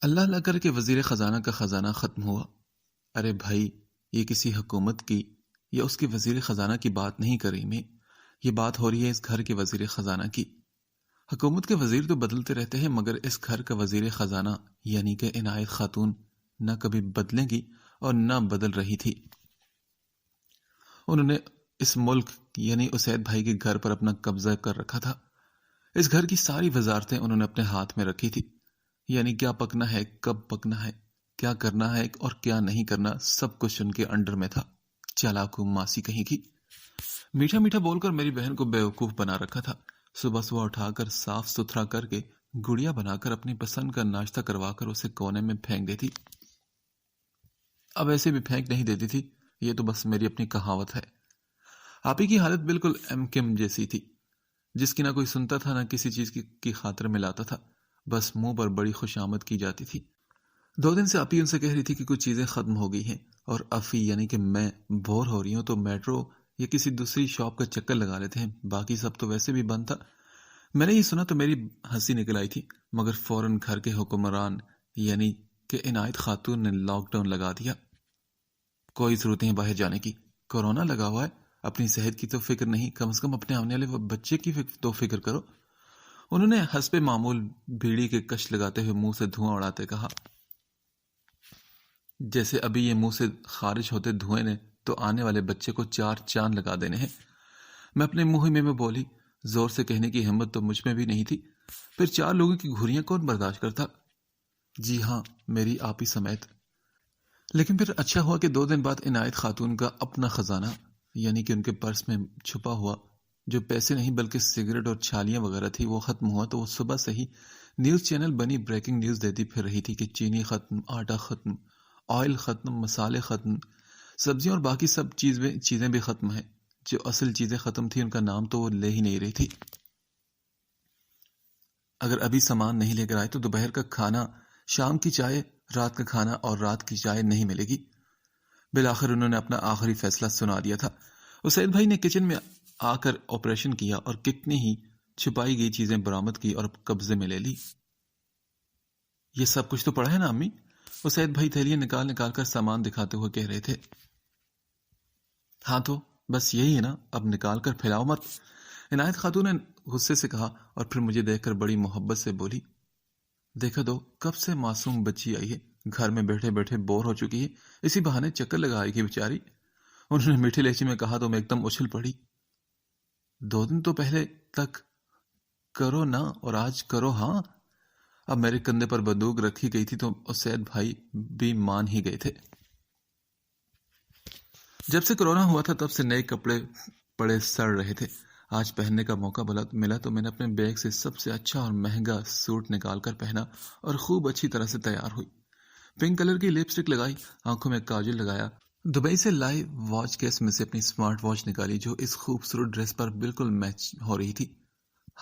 اللہ اللہ کر کے وزیر خزانہ کا خزانہ ختم ہوا۔ ارے بھائی، یہ کسی حکومت کی یا اس کے وزیر خزانہ کی بات نہیں کر رہی میں، یہ بات ہو رہی ہے اس گھر کے وزیر خزانہ کی۔ حکومت کے وزیر تو بدلتے رہتے ہیں، مگر اس گھر کا وزیر خزانہ یعنی کہ عنایت خاتون نہ کبھی بدلیں گی اور نہ بدل رہی تھی۔ انہوں نے اس ملک یعنی اسید بھائی کے گھر پر اپنا قبضہ کر رکھا تھا۔ اس گھر کی ساری وزارتیں انہوں نے اپنے ہاتھ میں رکھی تھی، یعنی کیا پکنا ہے، کب پکنا ہے، کیا کرنا ہے اور کیا نہیں کرنا، سب کچھ ان کے انڈر میں تھا۔ چالاکو ماسی کہیں کی، میٹھا میٹھا بول کر میری بہن کو بیوقوف بنا رکھا تھا۔ صبح صبح اٹھا کر صاف ستھرا کر کے گڑیا بنا کر اپنی پسند کا ناشتہ کروا کر اسے کونے میں پھینک دیتی۔ اب ایسے بھی پھینک نہیں دیتی تھی، یہ تو بس میری اپنی کہاوت ہے۔ آپی کی حالت بالکل ایم کم جیسی تھی، جس کی نہ کوئی سنتا تھا نہ کسی چیز کی خاطر میں لاتا تھا، بس منہ پر بڑی خوشامد کی جاتی تھی۔ 2 دن سے آپی ان سے کہہ رہی تھی کہ کچھ چیزیں ختم ہو گئی ہیں، اور افی یعنی کہ میں بور ہو رہی ہوں تو میٹرو یا کسی دوسری شاپ کا چکر لگا لیتے ہیں، باقی سب تو ویسے بھی بند تھا۔ میں نے یہ سنا تو میری ہنسی نکل آئی تھی، مگر فوراً گھر کے حکمران یعنی کہ عنایت خاتون نے لاک ڈاؤن لگا دیا۔ کوئی ضرورت نہیں باہر جانے کی، کورونا لگا ہوا ہے، اپنی صحت کی تو فکر نہیں، کم از کم اپنے آنے والے بچے کی تو فکر کرو۔ انہوں نے حسب معمول بیڑی کے کش لگاتے ہوئے منہ سے دھواں اڑاتے کہا، جیسے ابھی یہ منہ سے خارج ہوتے دھوئیں نے تو آنے والے بچے کو 4 چاند لگا دینے ہیں۔ میں اپنے منہ میں بولی، زور سے کہنے کی ہمت تو مجھ میں بھی نہیں تھی، پھر 4 لوگوں کی گھریاں کون برداشت کرتا؟ جی ہاں، میری آپی سمیت۔ لیکن پھر اچھا ہوا کہ 2 دن بعد عنایت خاتون کا اپنا خزانہ یعنی کہ ان کے پرس میں چھپا ہوا جو پیسے نہیں بلکہ سگریٹ اور چھالیاں وغیرہ تھی وہ ختم ہوا، تو وہ صبح سے ہی نیوز چینل بنی بریکنگ نیوز دیتی پھر رہی تھی کہ چینی ختم، آٹا ختم، آئل ختم، مسالے ختم، سبزیاں اور باقی سب چیزیں بھی ختم ہیں۔ جو اصل چیزیں ختم تھی ان کا نام تو وہ لے ہی نہیں رہی تھی۔ اگر ابھی سامان نہیں لے کر آئے تو دوپہر کا کھانا، شام کی چائے، رات کا کھانا اور رات کی چائے نہیں ملے گی۔ بالآخر انہوں نے اپنا آخری فیصلہ سنا دیا تھا۔ اسید بھائی نے کچن میں آ کر آپریشن کیا اور کتنی ہی چھپائی گئی چیزیں برآمد کی اور قبضے میں لے لی۔ یہ سب کچھ تو پڑا ہے نا امی؟ اسید بھائی تھیلیاں نکال نکال کر سامان دکھاتے ہوئے کہہ رہے تھے۔ ہاں تو بس یہی ہے نا، اب نکال کر پھیلاؤ مت، عنایت خاتون نے غصے سے کہا، اور پھر مجھے دیکھ کر بڑی محبت سے بولی، دیکھا دو کب سے معصوم بچی آئی ہے، گھر میں بیٹھے بیٹھے بور ہو چکی ہے، اسی بہانے چکر لگائے گی بیچاری۔ انہوں نے میٹھی لہجے میں کہا تو میں ایک دم اچھل پڑی۔ 2 دن تو پہلے تک کرو نا اور آج کرو ہاں۔ اب میرے کندھے پر بندوق رکھی گئی تھی تو اسید بھائی بھی مان ہی گئے تھے۔ جب سے کورونا ہوا تھا تب سے نئے کپڑے پڑے سڑ رہے تھے۔ آج پہننے کا موقع ملا تو میں نے اپنے بیگ سے سب سے اچھا اور مہنگا سوٹ نکال کر پہنا اور خوب اچھی طرح سے تیار ہوئی۔ پنک کلر کی لپسٹک لگائی، آنکھوں میں کاجل لگایا، دبئی سے لائی واچ کیس میں سے اپنی سمارٹ واچ نکالی جو اس خوبصورت ڈریس پر بالکل میچ ہو رہی تھی۔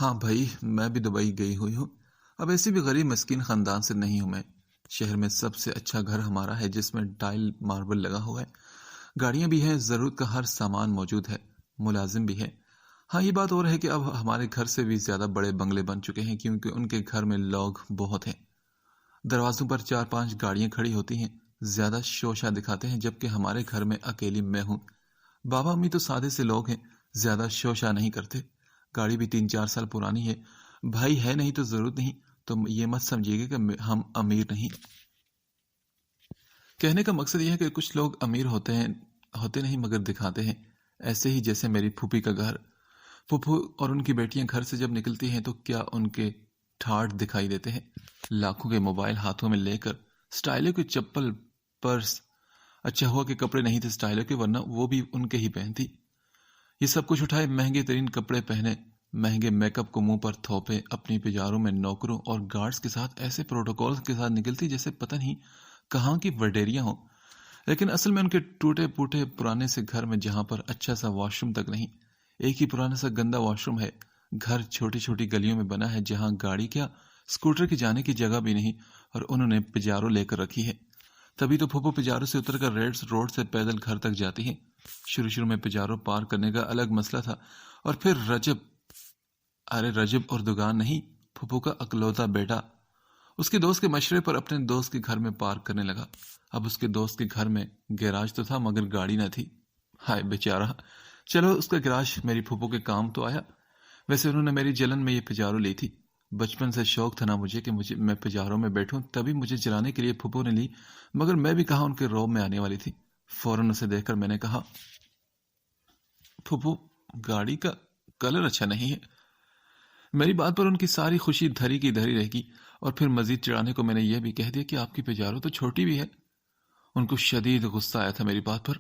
ہاں بھائی، میں بھی دبئی گئی ہوئی ہوں، اب ایسے بھی غریب مسکین خاندان سے نہیں ہوں میں۔ شہر میں سب سے اچھا گھر ہمارا ہے جس میں ٹائل ماربل لگا ہوا ہے، گاڑیاں بھی ہیں، ضرورت کا ہر سامان موجود ہے، ملازم بھی ہے۔ ہاں یہ بات اور ہے کہ اب ہمارے گھر سے بھی زیادہ بڑے بنگلے بن چکے ہیں کیونکہ ان کے گھر میں لوگ بہت ہیں۔ دروازوں پر 4-5 گاڑیاں کھڑی ہوتی ہیں، زیادہ شوشہ دکھاتے ہیں، جبکہ ہمارے گھر میں اکیلی میں ہوں۔ بابا امی تو سادے سے لوگ ہیں، زیادہ شوشہ نہیں کرتے۔ گاڑی بھی 3-4 سال پرانی ہے، بھائی ہے نہیں تو ضرورت نہیں، تو یہ مت سمجھیے گا کہ ہم امیر نہیں۔ کہنے کا مقصد یہ ہے کہ کچھ لوگ امیر ہوتے نہیں مگر دکھاتے ہیں، ایسے ہی جیسے میری پھوپھی کا گھر۔ پھوپھو اور ان کی بیٹیاں گھر سے جب نکلتی ہیں تو کیا ان کے ٹھاٹ دکھائی دیتے ہیں، لاکھوں کے موبائل ہاتھوں میں لے کر، سٹائلوں کے چپل، پرس، اچھا ہوا کہ کپڑے نہیں تھے سٹائلوں کے ورنہ وہ بھی ان کے ہی پہنتی۔ یہ سب کچھ اٹھائے، مہنگے ترین کپڑے پہنے، مہنگے میک اپ کو منہ پر تھوپے، اپنی پجاروں میں نوکروں اور گارڈز کے ساتھ ایسے پروٹوکول کے ساتھ نکلتی جیسے پتہ نہیں کہاں کی وڈیریاں ہوں، لیکن اصل میں ان کے ٹوٹے پوٹے پرانے سے گھر میں جہاں پر اچھا سا واش روم تک نہیں، ایک ہی پرانا سا گندا واش روم ہے۔ گھر چھوٹی چھوٹی گلیوں میں بنا ہے جہاں گاڑی کیا اسکوٹر کے جانے کی جگہ بھی نہیں، اور انہوں نے پجارو لے کر رکھی ہے۔ تبھی تو پھوپھو پجارو سے اتر کر ریڈ روڈ سے پیدل گھر تک جاتی ہیں۔ شروع میں پجارو پار کرنے کا الگ مسئلہ تھا، اور پھر رجب اور دگان نہیں، پھوپھو کا اکلوتا بیٹا، اس کے دوست کے مشورے پر اپنے دوست کے گھر میں پارک کرنے لگا۔ اب اس کے دوست کے گھر میں گیراج تو تھا مگر گاڑی نہ تھی۔ ہائے بیچارہ، چلو اس کا گیراج میری پھوپھو کے کام تو آیا۔ ویسے انہوں نے میری جلن میں یہ پجارو لی تھی۔ بچپن سے شوق تھا نا مجھے کہ میں پجاروں میں بیٹھوں، تبھی مجھے جلانے کے لیے پھوپھو نے لی، مگر میں بھی کہا ان کے روب میں آنے والی تھی۔ فوراً اسے دیکھ کر میں نے کہا، پھوپھو گاڑی کا کلر اچھا نہیں ہے۔ میری بات پر ان کی ساری خوشی دھری کی دھری رہ گئی، اور پھر مزید چڑھانے کو میں نے یہ بھی کہہ دیا کہ آپ کی پجارو تو چھوٹی بھی ہے۔ ان کو شدید غصہ آیا تھا میری بات پر۔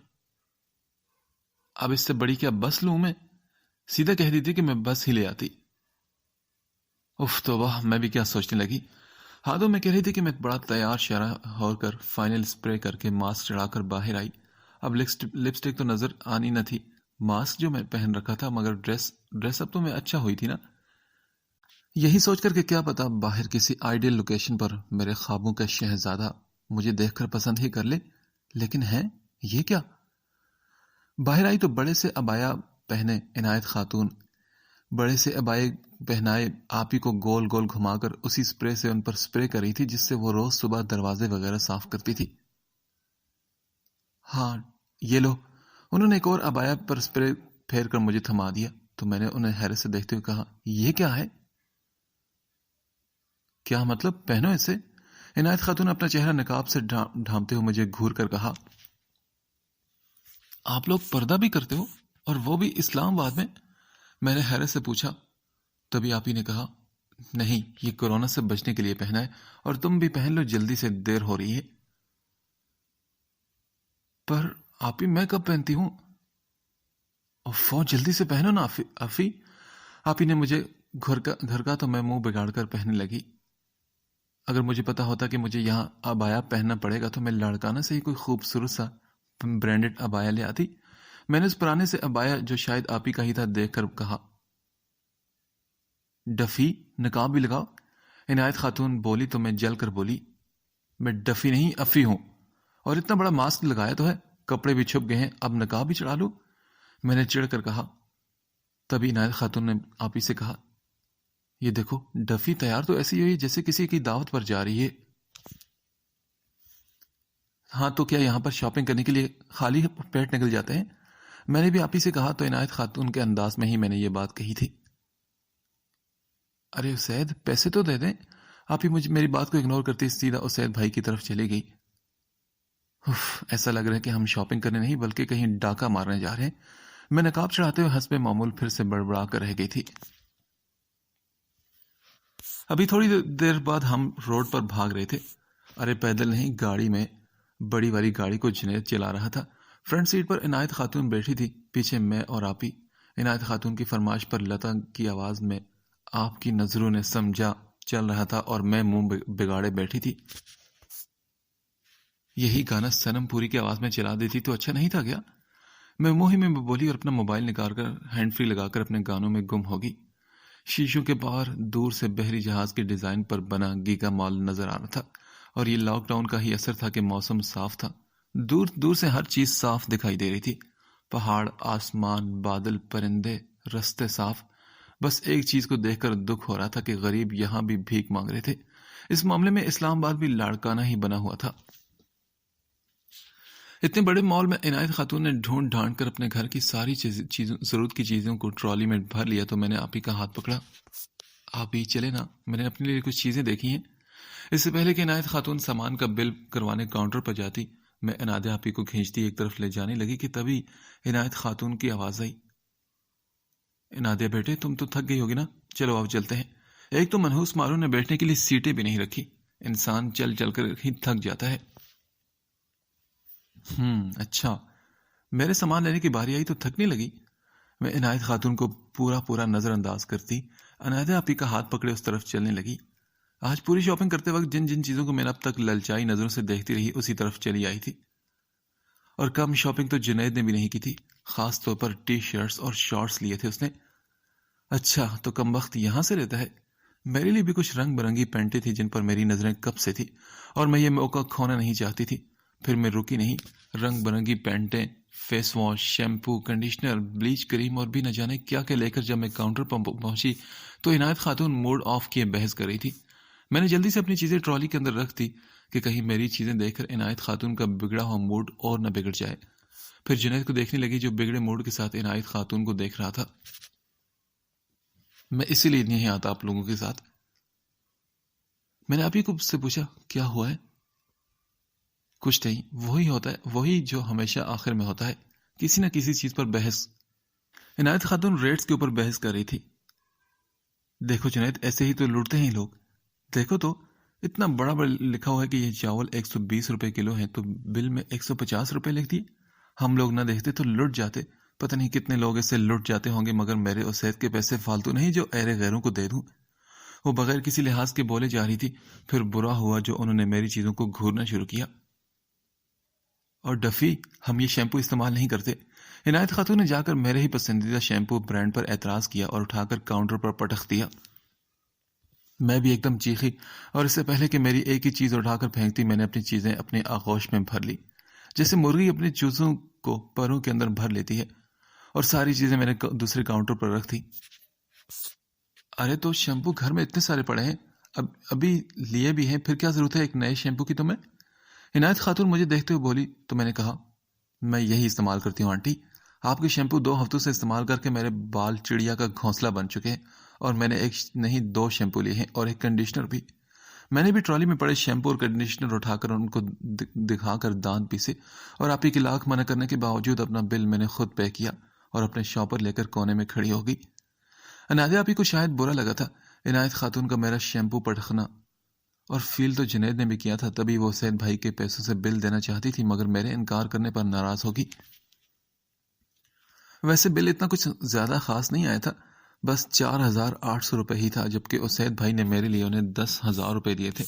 اب اس سے بڑی کیا بس لوں میں؟ سیدھا کہہ دیتی کہ میں بس ہی لے آتی۔ اف تو واہ، میں بھی کیا سوچنے لگی۔ ہاتھوں میں کہہ رہی تھی کہ میں بڑا تیار شیرہ ہو کر فائنل سپرے کر کے ماسک چڑھا کر باہر آئی۔ اب لپسٹک تو نظر آنی نہ تھی، ماسک جو میں پہن رکھا تھا، مگر ڈریس اب تو میں اچھا ہوئی تھی نا۔ یہی سوچ کر کہ کیا پتا باہر کسی آئیڈیل لوکیشن پر میرے خوابوں کا شہزادہ مجھے دیکھ کر پسند ہی کر لے۔ لیکن ہے یہ کیا؟ باہر آئی تو بڑے سے عبایا پہنے عنایت خاتون بڑے سے عبائے پہنائے آپی کو گول گول گھما کر اسی سپرے سے ان پر سپرے کر رہی تھی جس سے وہ روز صبح دروازے وغیرہ صاف کرتی تھی۔ ہاں یہ لو۔ انہوں نے ایک اور عبایا پر سپرے پھیر کر مجھے تھما دیا تو میں نے انہیں حیرت سے دیکھتے ہوئے کہا، یہ کیا ہے؟ کیا مطلب؟ پہنو اسے۔ عنایت خاتون اپنا چہرہ نقاب سے ڈھانپتے ہوئے مجھے گھور کر کہا، آپ لوگ پردہ بھی کرتے ہو، اور وہ بھی اسلام آباد میں؟ میں نے حیرت سے پوچھا۔ تبھی آپ ہی نے کہا، نہیں، یہ کورونا سے بچنے کے لیے پہنا ہے، اور تم بھی پہن لو، جلدی سے دیر ہو رہی ہے۔ پر آپ ہی میں کب پہنتی ہوں؟ فون جلدی سے پہنو نا افی۔ آپ ہی نے مجھے گھر کا تو میں منہ بگاڑ کر پہننے لگی۔ اگر مجھے پتا ہوتا کہ مجھے یہاں عبایا پہننا پڑے گا تو میں لڑکانہ سے ہی کوئی خوبصورت سا برانڈڈ عبایا لے آتی۔ میں نے اس پرانے سے عبایا جو شاید آپ ہی کا ہی تھا دیکھ کر کہا، ڈفی، نقاب بھی لگاؤ۔ عنایت خاتون بولی تو میں جل کر بولی، میں ڈفی نہیں افی ہوں، اور اتنا بڑا ماسک لگایا تو ہے، کپڑے بھی چھپ گئے ہیں، اب نقاب بھی چڑھا لوں؟ میں نے چڑھ کر کہا۔ تبھی عنایت خاتون نے آپ ہی سے کہا، یہ دیکھو ڈفی تیار تو ایسی ہوئی جیسے کسی کی دعوت پر جا رہی ہے۔ ہاں تو کیا یہاں پر شاپنگ کرنے کے لیے خالی پیٹ نکل جاتے ہیں؟ میں نے بھی آپ ہی سے کہا تو عنایت خاتون کے انداز میں ہی میں نے یہ بات کہی تھی۔ ارے اسید، پیسے تو دے دیں۔ آپ ہی میری بات کو اگنور کرتے سیدھا اسید بھائی کی طرف چلی گئی۔ ایسا لگ رہا ہے کہ ہم شاپنگ کرنے نہیں بلکہ کہیں ڈاکہ مارنے جا رہے ہیں۔ میں نقاب چڑھاتے ہوئے حسب معمول پھر سے بڑبڑا کر رہ گئی تھی۔ ابھی تھوڑی دیر بعد ہم روڈ پر بھاگ رہے تھے۔ ارے پیدل نہیں، گاڑی میں، بڑی والی گاڑی کو جنید چلا رہا تھا۔ فرنٹ سیٹ پر عنایت خاتون بیٹھی تھی، پیچھے میں اور آپی۔ عنایت خاتون کی فرمائش پر لتا کی آواز میں آپ کی نظروں نے سمجھا چل رہا تھا، اور میں منہ بگاڑے بیٹھی تھی۔ یہی گانا صنم پوری کی آواز میں چلا دیتی تو اچھا نہیں تھا کیا؟ میں منہ ہی میں بولی اور اپنا موبائل نکال کر ہینڈ فری لگا کر اپنے گانوں میں گم ہوگی۔ شیشوں کے باہر دور سے بحری جہاز کے ڈیزائن پر بنا گیگا مال نظر آ رہا تھا، اور یہ لاک ڈاؤن کا ہی اثر تھا کہ موسم صاف تھا۔ دور دور سے ہر چیز صاف دکھائی دے رہی تھی، پہاڑ، آسمان، بادل، پرندے، رستے صاف۔ بس ایک چیز کو دیکھ کر دکھ ہو رہا تھا کہ غریب یہاں بھی بھیک مانگ رہے تھے۔ اس معاملے میں اسلام آباد بھی لاڑکانہ ہی بنا ہوا تھا۔ اتنے بڑے مال میں عنایت خاتون نے ڈھونڈ ڈھانڈ کر اپنے گھر کی ساری ضرورت کی چیزوں کو ٹرالی میں بھر لیا تو میں نے آپ ہی کا ہاتھ پکڑا۔ آپ ہی چلے نا، میں نے اپنے لیے کچھ چیزیں دیکھی ہیں۔ اس سے پہلے کہ عنایت خاتون سامان کا بل کروانے کاؤنٹر پر جاتی، میں عنایت آپ ہی کو کھینچتی ایک طرف لے جانے لگی کہ تبھی عنایت خاتون کی آواز آئی، عنایت بیٹے تم تو تھک گئی ہوگی نا، چلو اب چلتے ہیں۔ ایک تو منحوس ماروں نے بیٹھنے کے لیے سیٹیں بھی نہیں رکھی، انسان چل چل کر ہی تھک جاتا ہے۔ اچھا، میرے سامان لینے کی باری آئی تو تھکنے لگی؟ میں عنایت خاتون کو پورا نظر انداز کرتی عنایت آپ ہی کا ہاتھ پکڑے اس طرف چلنے لگی۔ آج پوری شاپنگ کرتے وقت جن جن چیزوں کو میں نے اب تک للچائی نظروں سے دیکھتی رہی اسی طرف چلی آئی تھی، اور کم شاپنگ تو جنید نے بھی نہیں کی تھی، خاص طور پر ٹی شرٹس اور شارٹس لیے تھے اس نے۔ اچھا تو کم وقت یہاں سے لیتا ہے۔ میرے لیے بھی کچھ رنگ برنگی پینٹیں تھی جن پر میری نظریں کب سے تھی، اور میں یہ موقع کھونا نہیں چاہتی تھی۔ پھر میں رکی نہیں، رنگ برنگی پینٹیں، face wash, shampoo, conditioner, bleach cream اور بھی نہ جانے کیا لے کر جب میں کاؤنٹر پر پہنچی تو عنایت خاتون موڈ آف کیے بحث کر رہی تھی۔ میں نے جلدی سے اپنی چیزیں ٹرالی کے اندر رکھ دی کہ کہیں میری چیزیں دیکھ کر عنایت خاتون کا بگڑا ہوا موڈ اور نہ بگڑ جائے. پھر جنید کو دیکھنے لگی جو بگڑے موڈ کے ساتھ عنایت خاتون کو دیکھ رہا تھا. میں اسی لیے نہیں آتا آپ لوگوں کے ساتھ. میں نے آپ ہی کو سے پوچھا کیا ہوا ہے؟ کچھ نہیں، وہی ہوتا ہے، وہی جو ہمیشہ آخر میں ہوتا ہے، کسی نہ کسی چیز پر بحث. عنایت خاتون ریٹس کے اوپر بحث کر رہی تھی. دیکھو جنید، ایسے ہی تو لوٹتے ہیں لوگ. دیکھو تو اتنا بڑا بڑا لکھا ہوا ہے کہ یہ چاول 120 روپے کلو ہیں تو بل میں 150 روپے لکھ دیے. ہم لوگ نہ دیکھتے تو لٹ جاتے. پتہ نہیں کتنے لوگ اس سے لٹ جاتے ہوں گے، مگر میرے اور صحت کے پیسے فالتو نہیں جو ایرے غیروں کو دے دوں. وہ بغیر کسی لحاظ کے بولے جا رہی تھی. پھر برا ہوا جو انہوں نے میری چیزوں کو گھورنا شروع کیا. اور ڈفی، ہم یہ شیمپو استعمال نہیں کرتے. عنایت خاتون نے جا کر میرے ہی پسندیدہ شیمپو برانڈ پر اعتراض کیا اور اٹھا کر کاؤنٹر پر پٹخ دیا. میں بھی ایک دم چیخی اور اس سے پہلے کہ میری ایک ہی چیز اٹھا کر پھینکتی میں نے اپنی چیزیں اپنے آغوش میں بھر لی، جیسے مرغی اپنے چوزوں کو پروں کے اندر بھر لیتی ہے، اور ساری چیزیں میں نے دوسرے کاؤنٹر پر رکھ دی. ارے تو شیمپو گھر میں اتنے سارے پڑے ہیں، ابھی لیے بھی ہیں، پھر کیا ضرورت ہے ایک نئے شیمپو کی تمہیں؟ عنایت خاتون مجھے دیکھتے ہوئے بولی تو میں نے کہا میں یہی استعمال کرتی ہوں آنٹی. آپ کے شیمپو 2 ہفتوں سے استعمال کر کے میرے بال چڑیا کا گھونسلہ بن چکے ہیں، اور میں نے ایک نہیں 2 شیمپو لیے ہیں اور ایک کنڈیشنر بھی. میں نے بھی ٹرالی میں پڑے شیمپو اور کنڈیشنر اٹھا کر ان کو دکھا کر دانت پیسے، اور آپ ہی کی لاکھ منع کرنے کے باوجود اپنا بل میں نے خود پے کیا اور اپنے شاپر لے کر کونے میں کھڑی ہو گئی. نادیہ آپ ہی کو شاید برا لگا تھا عنایت خاتون کا میرا شیمپو پٹخنا، اور فیل تو جنید نے بھی کیا تھا. تبھی وہ سید بھائی کے پیسوں سے بل دینا چاہتی تھی مگر میرے انکار کرنے پر ناراض ہوگی. ویسے بل اتنا کچھ زیادہ خاص نہیں آیا تھا، بس 4800 روپے ہی تھا، جبکہ اسید بھائی نے میرے لیے انہیں 10,000 روپے دیے تھے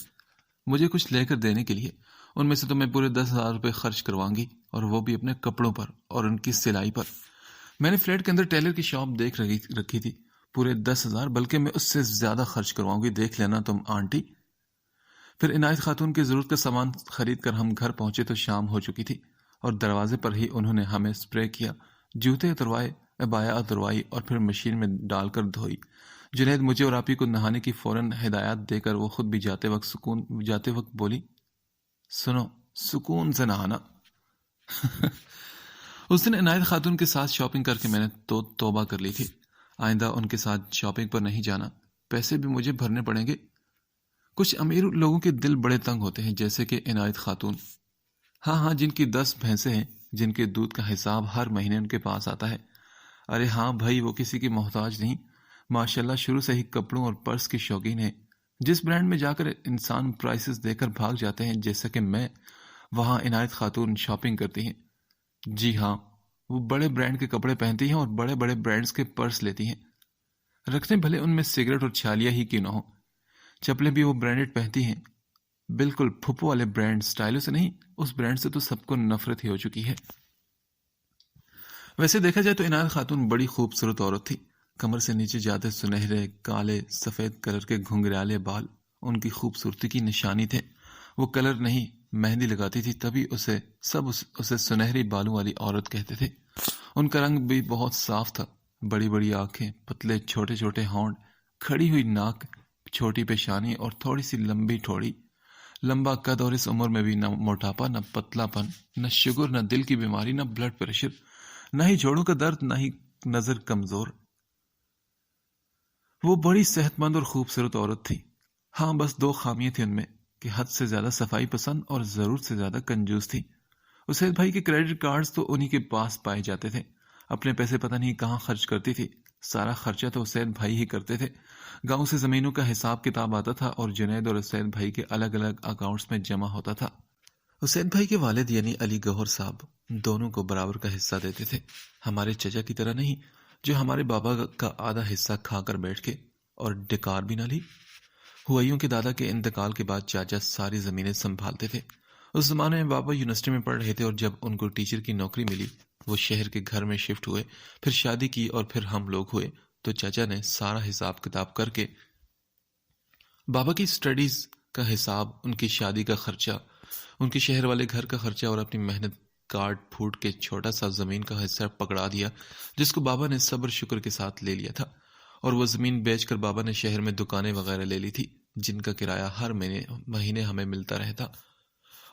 مجھے کچھ لے کر دینے کے لیے. ان میں سے تو میں پورے 10,000 روپے خرچ کرواؤں گی، اور وہ بھی اپنے کپڑوں پر اور ان کی سلائی پر. میں نے فلیٹ کے اندر ٹیلر کی شاپ دیکھ رکھی تھی. پورے 10,000، بلکہ میں اس سے زیادہ خرچ کرواؤں گی، دیکھ لینا تم آنٹی. پھر عنایت خاتون کی ضرورت کا سامان خرید کر ہم گھر پہنچے تو شام ہو چکی تھی، اور دروازے پر ہی انہوں نے ہمیں اسپرے کیا، جوتے اتروائے، عبایا اتروائی اور پھر مشین میں ڈال کر دھوئی. جنید مجھے اور آپی کو نہانے کی فوراً ہدایات دے کر وہ خود بھی جاتے وقت بولی سنو سکون سے نہانا. اس دن عنایت خاتون کے ساتھ شاپنگ کر کے میں نے تو توبہ کر لی تھی. آئندہ ان کے ساتھ شاپنگ پر نہیں جانا، پیسے بھی مجھے بھرنے پڑیں گے. کچھ امیر لوگوں کے دل بڑے تنگ ہوتے ہیں، جیسے کہ عنایت خاتون. ہاں، جن کی 10 بھینسیں ہیں، جن کے دودھ کا حساب ہر مہینے ان کے پاس آتا ہے. ارے ہاں بھائی، وہ کسی کی محتاج نہیں، ماشاءاللہ شروع سے ہی کپڑوں اور پرس کی شوقین ہے. جس برانڈ میں جا کر انسان پرائسز دے کر بھاگ جاتے ہیں جیسا کہ میں، وہاں عنایت خاتون شاپنگ کرتی ہیں. جی ہاں، وہ بڑے برانڈ کے کپڑے پہنتی ہیں اور بڑے بڑے برانڈز کے پرس لیتی ہیں، رکھتے بھلے ان میں سگریٹ اور چھالیاں ہی کیوں نہ ہو. چپلیں بھی وہ برانڈڈ پہنتی ہیں، بالکل پھپھو والے برانڈ، سٹائلوں سے نہیں. اس برانڈ سے تو سب کو نفرت ہی ہو چکی ہے. ویسے دیکھا جائے تو عنایت خاتون بڑی خوبصورت عورت تھی. کمر سے نیچے جاتے سنہرے کالے سفید کلر کے گھنگریالے بال ان کی خوبصورتی کی نشانی تھے. وہ کلر نہیں مہندی لگاتی تھی، تبھی اسے سنہری بالوں والی عورت کہتے تھے. ان کا رنگ بھی بہت صاف تھا، بڑی بڑی آنکھیں، پتلے چھوٹے چھوٹے ہونٹ، کھڑی ہوئی ناک، چھوٹی پیشانی اور تھوڑی سی لمبی ٹھوڑی. لمبا قد، اور اس عمر میں بھی نہ موٹاپا، نہ پتلا پن، نہ شوگر، نہ دل کی بیماری، نہ بلڈ پریشر، نہ ہی جوڑوں کا درد، نہ ہی نظر کمزور. وہ بڑی صحت مند اور خوبصورت عورت تھی. ہاں، بس 2 خامیاں تھیں ان میں، کہ حد سے زیادہ صفائی پسند اور ضرورت سے زیادہ کنجوس تھی. اسید بھائی کے کریڈٹ کارڈز تو انہی کے پاس پائے جاتے تھے. اپنے پیسے پتہ نہیں کہاں خرچ کرتی تھی. سارا خرچہ تو اسید بھائی ہی کرتے تھے. گاؤں سے زمینوں کا حساب کتاب آتا تھا اور جنید اور اسید بھائی کے الگ الگ اکاؤنٹس میں جمع ہوتا تھا. اسید بھائی کے والد یعنی علی گوہر صاحب دونوں کو برابر کا حصہ دیتے تھے. ہمارے چچا کی طرح نہیں، جو ہمارے بابا کا آدھا حصہ کھا کر بیٹھ کے اور ڈکار بھی نہ لی. ہوئیوں کے دادا کے انتقال کے بعد چاچا ساری زمینیں سنبھالتے تھے. اس زمانے میں بابا یونیورسٹی میں پڑھ رہے تھے، اور جب ان کو ٹیچر کی نوکری ملی وہ شہر کے گھر میں شفٹ ہوئے، پھر شادی کی اور پھر ہم لوگ ہوئے. تو چاچا نے سارا حساب کتاب کر کے بابا کی سٹڈیز کا حساب، ان کی شادی کا خرچہ، ان کے شہر والے گھر کا خرچہ اور اپنی محنت کاٹ پھوٹ کے چھوٹا سا زمین کا حصہ پکڑا دیا، جس کو بابا نے صبر شکر کے ساتھ لے لیا تھا. اور وہ زمین بیچ کر بابا نے شہر میں دکانیں وغیرہ لے لی تھی. جن کا کرایہ ہر مہینے ہمیں ملتا رہتا،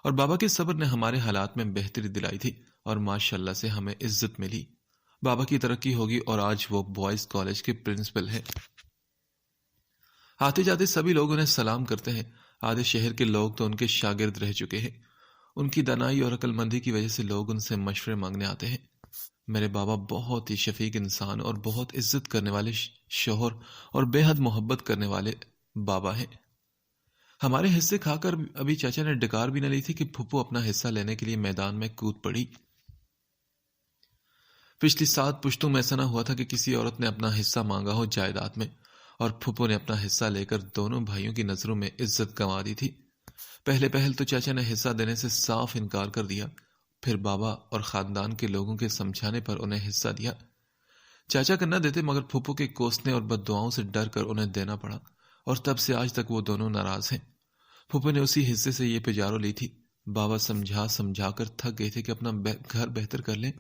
اور بابا کے صبر نے ہمارے حالات میں بہتری دلائی تھی اور ماشاءاللہ سے ہمیں عزت ملی۔ بابا کی ترقی ہوگی اور آج وہ بوائز کالج کے پرنسپل ہیں۔ آتے جاتے سبھی لوگ انہیں سلام کرتے ہیں۔ آدھے شہر کے لوگ تو ان کے شاگرد رہ چکے ہیں۔ ان کی دانائی اور عقل مندی کی وجہ سے لوگ ان سے مشورے مانگنے آتے ہیں۔ میرے بابا بہت ہی شفیق انسان اور بہت عزت کرنے والے شوہر اور بے حد محبت کرنے والے بابا ہیں۔ ہمارے حصے کھا کر ابھی چاچا نے ڈکار بھی نہ لی تھی کہ پھپھو اپنا حصہ لینے کے لیے میدان میں کود پڑی۔ پچھلی 7 پشتوں میں ایسا نہ ہوا تھا کہ کسی عورت نے اپنا حصہ مانگا ہو جائیداد میں، اور پھپھو نے اپنا حصہ لے کر دونوں بھائیوں کی نظروں میں عزت گنوا دی تھی۔ پہل تو چاچا نے حصہ دینے سے صاف انکار کر دیا، پھر بابا اور خاندان کے لوگوں کے سمجھانے پر انہیں حصہ دیا۔ چاچا کا نہ دیتے مگر پھپھو کے کوسنے اور بد دعاؤں سے ڈر کر انہیں دینا پڑا، اور تب سے آج تک وہ دونوں ناراض ہیں۔ پھپھو نے اسی حصے سے یہ پجارو لی تھی۔ بابا سمجھا کر تھک گئے تھے کہ اپنا گھر بہتر کر لیں،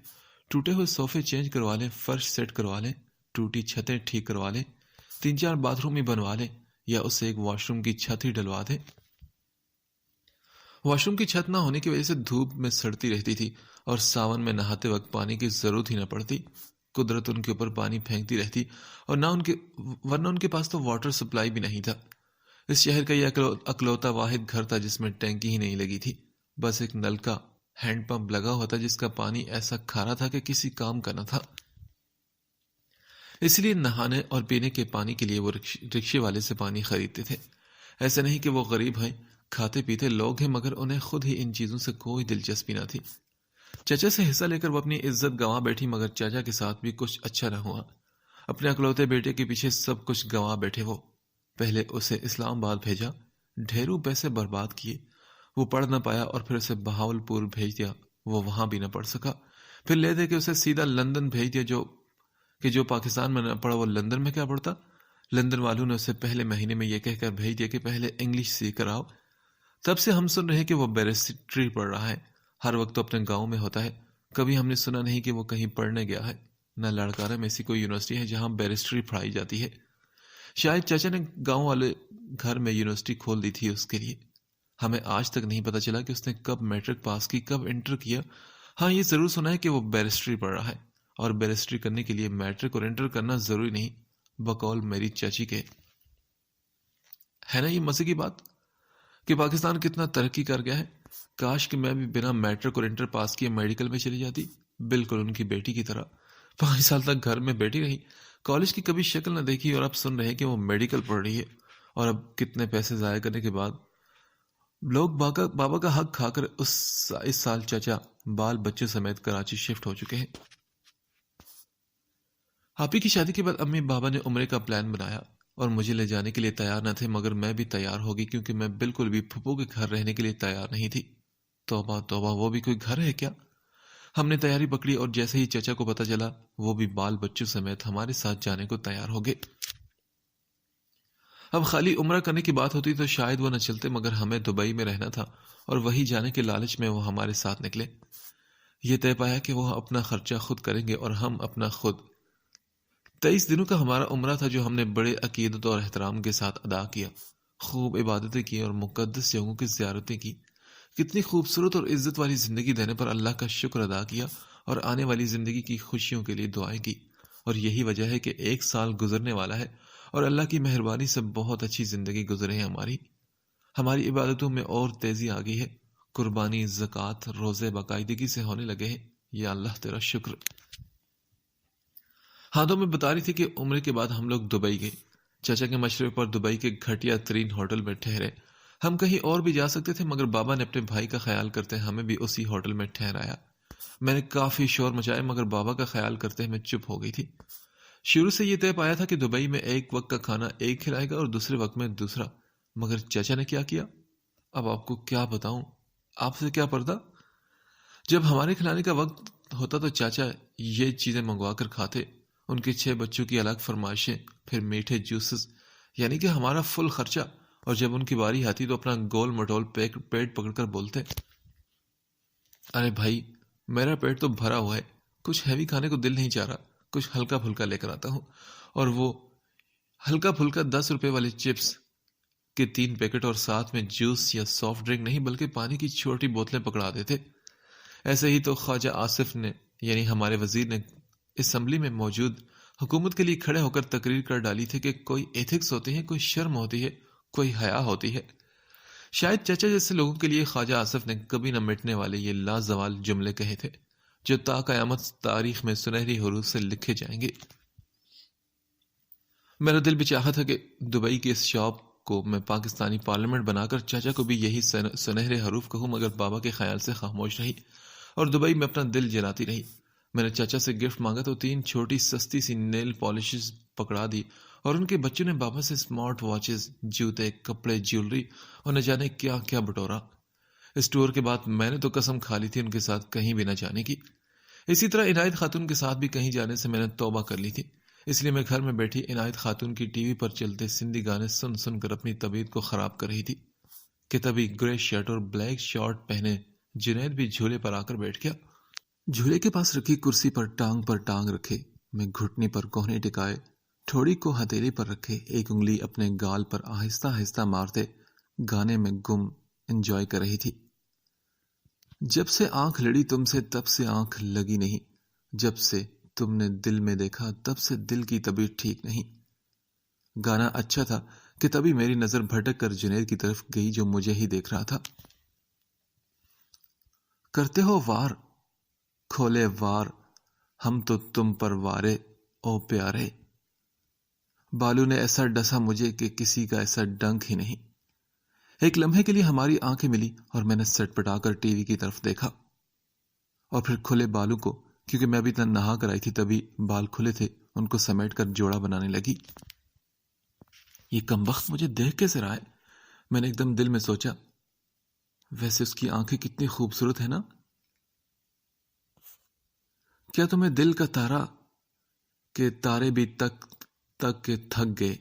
ٹوٹے ہوئے صوفے چینج کروا لیں، فرش سیٹ کروا لیں، ٹوٹی چھتیں ٹھیک کروا لیں، 3-4 باتھ روم ہی بنوا لیں، یا اسے ایک واش روم کی چھت ہی ڈلوا دیں۔ واش روم کی چھت نہ ہونے کی وجہ سے دھوپ میں سڑتی رہتی تھی اور ساون میں نہاتے وقت پانی کی ضرورت ہی نہ پڑتی۔ قدرت ان کے اوپر پانی پھینکتی رہتی، اور ورنہ ان کے پاس تو واٹر سپلائی بھی نہیں تھا۔ اس شہر کا یہ اکلوتا واحد گھر تھا جس میں ٹینکی ہی نہیں لگی تھی، بس ایک نل کا ہینڈ پمپ لگا ہوا تھا جس کا پانی ایسا کھارا تھا کہ کسی کام کا نہ تھا۔ اس لیے نہانے اور پینے کے پانی کے لیے وہ رکشے والے سے پانی خریدتے تھے۔ ایسا نہیں کہ وہ غریب ہیں، کھاتے پیتے لوگ ہیں، مگر انہیں خود ہی ان چیزوں سے کوئی دلچسپی نہ تھی۔ چچا سے حصہ لے کر وہ اپنی عزت گنوا بیٹھی، مگر چاچا کے ساتھ بھی کچھ اچھا نہ ہوا۔ اپنے اکلوتے بیٹے کے پیچھے سب کچھ گنوا بیٹھے وہ۔ پہلے اسے اسلام آباد بھیجا، ڈھیروں پیسے برباد کیے، وہ پڑھ نہ پایا، اور پھر اسے بہاول پور بھیج دیا، وہ وہاں بھی نہ پڑھ سکا۔ پھر لے دے کے اسے سیدھا لندن بھیج دیا، جو پاکستان میں نہ پڑھا وہ لندن میں کیا پڑھتا۔ لندن والوں نے اسے پہلے مہینے میں یہ کہہ کر بھیج دیا کہ پہلے انگلش سیکھ کر آؤ۔ تب سے ہم سن رہے کہ وہ بیرسٹری پڑھ رہا ہے، ہر وقت تو اپنے گاؤں میں ہوتا ہے، کبھی ہم نے سنا نہیں کہ وہ کہیں پڑھنے گیا ہے۔ نہ لڑکارہ میں ایسی کوئی یونیورسٹی ہے جہاں بیرسٹری پڑھائی جاتی ہے۔ شاید چاچا نے گاؤں والے گھر میں یونیورسٹی کھول دی تھی اس کے لیے۔ ہمیں آج تک نہیں پتا چلا کہ اس نے کب میٹرک پاس کی، کب انٹر کیا۔ ہاں یہ ضرور سنا ہے کہ وہ بیرسٹری پڑھ رہا ہے، اور بیرسٹری کرنے کے لیے میٹرک اور انٹر کرنا ضروری نہیں، بقول میری چاچی کے۔ ہے نا یہ مزے کی بات کہ پاکستان کتنا ترقی کر گیا ہے۔ کاش کہ میں بھی بنا میٹرک اور انٹر پاس کیے میڈیکل میں چلی جاتی، بالکل ان کی بیٹی کی طرح۔ 5 سال تک گھر میں بیٹھی رہی، کالج کی کبھی شکل نہ دیکھی، اور اب سن رہے کہ وہ میڈیکل پڑھ رہی ہے، اور اب کتنے پیسے ضائع کرنے کے بعد لوگ بابا کا حق کھا کر اس سال چاچا بال بچے سمیت کراچی شفٹ ہو چکے ہیں۔ آپی کی شادی کے بعد امی بابا نے عمرے کا پلان بنایا اور مجھے لے جانے کے لیے تیار نہ تھے، مگر میں بھی تیار ہو گئی کیونکہ میں بالکل بھی پھپھو کے گھر رہنے کے لیے تیار نہیں تھی۔ توبہ توبہ، وہ بھی کوئی گھر ہے کیا؟ ہم نے تیاری پکڑی، اور جیسے ہی چچا کو پتا چلا وہ بھی بال بچوں سمیت ہمارے ساتھ جانے کو تیار ہو گئے۔ اب خالی عمرہ کرنے کی بات ہوتی تو شاید وہ نہ چلتے، مگر ہمیں دبئی میں رہنا تھا اور وہی جانے کے لالچ میں وہ ہمارے ساتھ نکلے۔ یہ طے پایا کہ وہ اپنا خرچہ خود کریں گے اور ہم اپنا خود۔ 23 دنوں کا ہمارا عمرہ تھا جو ہم نے بڑے عقیدت اور احترام کے ساتھ ادا کیا۔ خوب عبادتیں کی اور مقدس جگہوں کی زیارتیں کی۔ کتنی خوبصورت اور عزت والی زندگی دینے پر اللہ کا شکر ادا کیا، اور آنے والی زندگی کی خوشیوں کے لیے دعائیں کی۔ اور یہی وجہ ہے کہ 1 سال گزرنے والا ہے اور اللہ کی مہربانی سے بہت اچھی زندگی گزرے ہیں ہماری عبادتوں میں اور تیزی آ گئی ہے۔ قربانی، زکوٰۃ، روزے باقاعدگی سے ہونے لگے ہیں۔ یا اللہ تیرا شکر۔ ہاں تو میں بتا رہی تھی کہ عمرے کے بعد ہم لوگ دبئی گئے۔ چچا کے مشورے پر دبئی کے گھٹیا ترین ہوٹل میں ٹھہرے۔ ہم کہیں اور بھی جا سکتے تھے، مگر بابا نے اپنے بھائی کا خیال کرتے ہمیں بھی اسی ہوٹل میں ٹھہرایا۔ میں نے کافی شور مچایا، مگر بابا کا خیال کرتے میں چپ ہو گئی تھی۔ شروع سے یہ طے پایا تھا کہ دبئی میں ایک وقت کا کھانا ایک کھلائے گا اور دوسرے وقت میں دوسرا، مگر چچا نے کیا کیا اب آپ کو کیا بتاؤں، آپ سے کیا پردہ۔ جب ہمارے کھلانے کا وقت ہوتا تو چاچا یہ چیزیں منگوا کر کھاتے، ان کے 6 بچوں کی الگ فرمائشیں، پھر میٹھے جوسز، یعنی کہ ہمارا فل خرچہ۔ اور جب ان کی باری آتی تو اپنا گول مٹول پیٹ پکڑ کر بولتے، ارے بھائی میرا پیٹ تو بھرا ہوا ہے، کچھ ہیوی کھانے کو دل نہیں چاہ رہا، کچھ ہلکا پھلکا لے کر آتا ہوں۔ اور وہ ہلکا پھلکا 10 روپے والے چپس کہ 3 پیکٹ اور ساتھ میں جوس یا سافٹ ڈرنک نہیں بلکہ پانی کی چھوٹی بوتلیں پکڑا دیتے. ایسے ہی تو خواجہ آصف نے یعنی ہمارے وزیر نے اسمبلی میں موجود حکومت کے لیے کھڑے ہو کر تقریر کر ڈالی تھی کہ کوئی ایتھکس ہوتی ہے, کوئی شرم ہوتی ہے, کوئی حیا ہوتی ہے. شاید چچا جیسے لوگوں کے لیے خواجہ آصف نے کبھی نہ مٹنے والے یہ لازوال جملے کہے تھے جو تا قیامت تاریخ میں سنہری حروف سے لکھے جائیں گے. میرا دل بھی چاہا تھا کہ دبئی کی اس شاپ کو میں پاکستانی پارلیمنٹ بنا کر چاچا کو بھی یہی سنہرے حروف کہوں, مگر بابا کے خیال سے خاموش رہی اور دبئی میں اپنا دل جلاتی رہی. میں نے چاچا سے گفٹ مانگا تو 3 چھوٹی سستی سی نیل پالشز پکڑا دی اور ان کے بچوں نے بابا سے اسمارٹ واچز, جوتے, کپڑے, جیولری اور نہ جانے کیا کیا بٹورا. اس ٹور کے بعد میں نے تو قسم کھا لی تھی ان کے ساتھ کہیں بھی نہ جانے کی. اسی طرح عنایت خاتون کے ساتھ بھی کہیں جانے سے میں نے توبہ کر لی تھی. اس لیے میں گھر میں بیٹھی عنایت خاتون کی ٹی وی پر چلتے سندھی گانے سن سن کر اپنی طبیعت کو خراب کر رہی تھی کہ تبھی گرے شرٹ اور بلیک شارٹ پہنے جنید بھی جھولے پر آ کر بیٹھ گیا. جھولے کے پاس رکھی کرسی پر ٹانگ رکھے, میں گھٹنی پر کوہنی ٹکائے, ٹھوڑی کو ہتھیلی پر رکھے, ایک انگلی اپنے گال پر آہستہ آہستہ مارتے گانے میں گم انجوائے کر رہی تھی. جب سے آنکھ لڑی تم سے تب سے آنکھ لگی نہیں, جب سے تم نے دل میں دیکھا تب سے دل کی طبیعت ٹھیک نہیں. گانا اچھا تھا کہ تبھی میری نظر بھٹک کر جنید کی طرف گئی جو مجھے ہی دیکھ رہا تھا. کرتے ہو وار کھولے وار, ہم تو تم پر وارے او پیارے. بالو نے ایسا ڈسا مجھے کہ کسی کا ایسا ڈنک ہی نہیں. ایک لمحے کے لیے ہماری آنکھیں ملی اور میں نے سٹ پٹا کر ٹی وی کی طرف دیکھا اور پھر کھلے بالوں کو, کیونکہ میں ابھی تک نہا کر آئی تھی تبھی بال کھلے تھے, ان کو سمیٹ کر جوڑا بنانے لگی. یہ کمبخت مجھے دیکھ کیسے رہا ہے؟ میں نے ایک دم دل میں سوچا. ویسے اس کی آنکھیں کتنی خوبصورت ہیں نا. کیا تمہیں دل کا تارا کہ تارے بھی تک تک کے تھک گئے,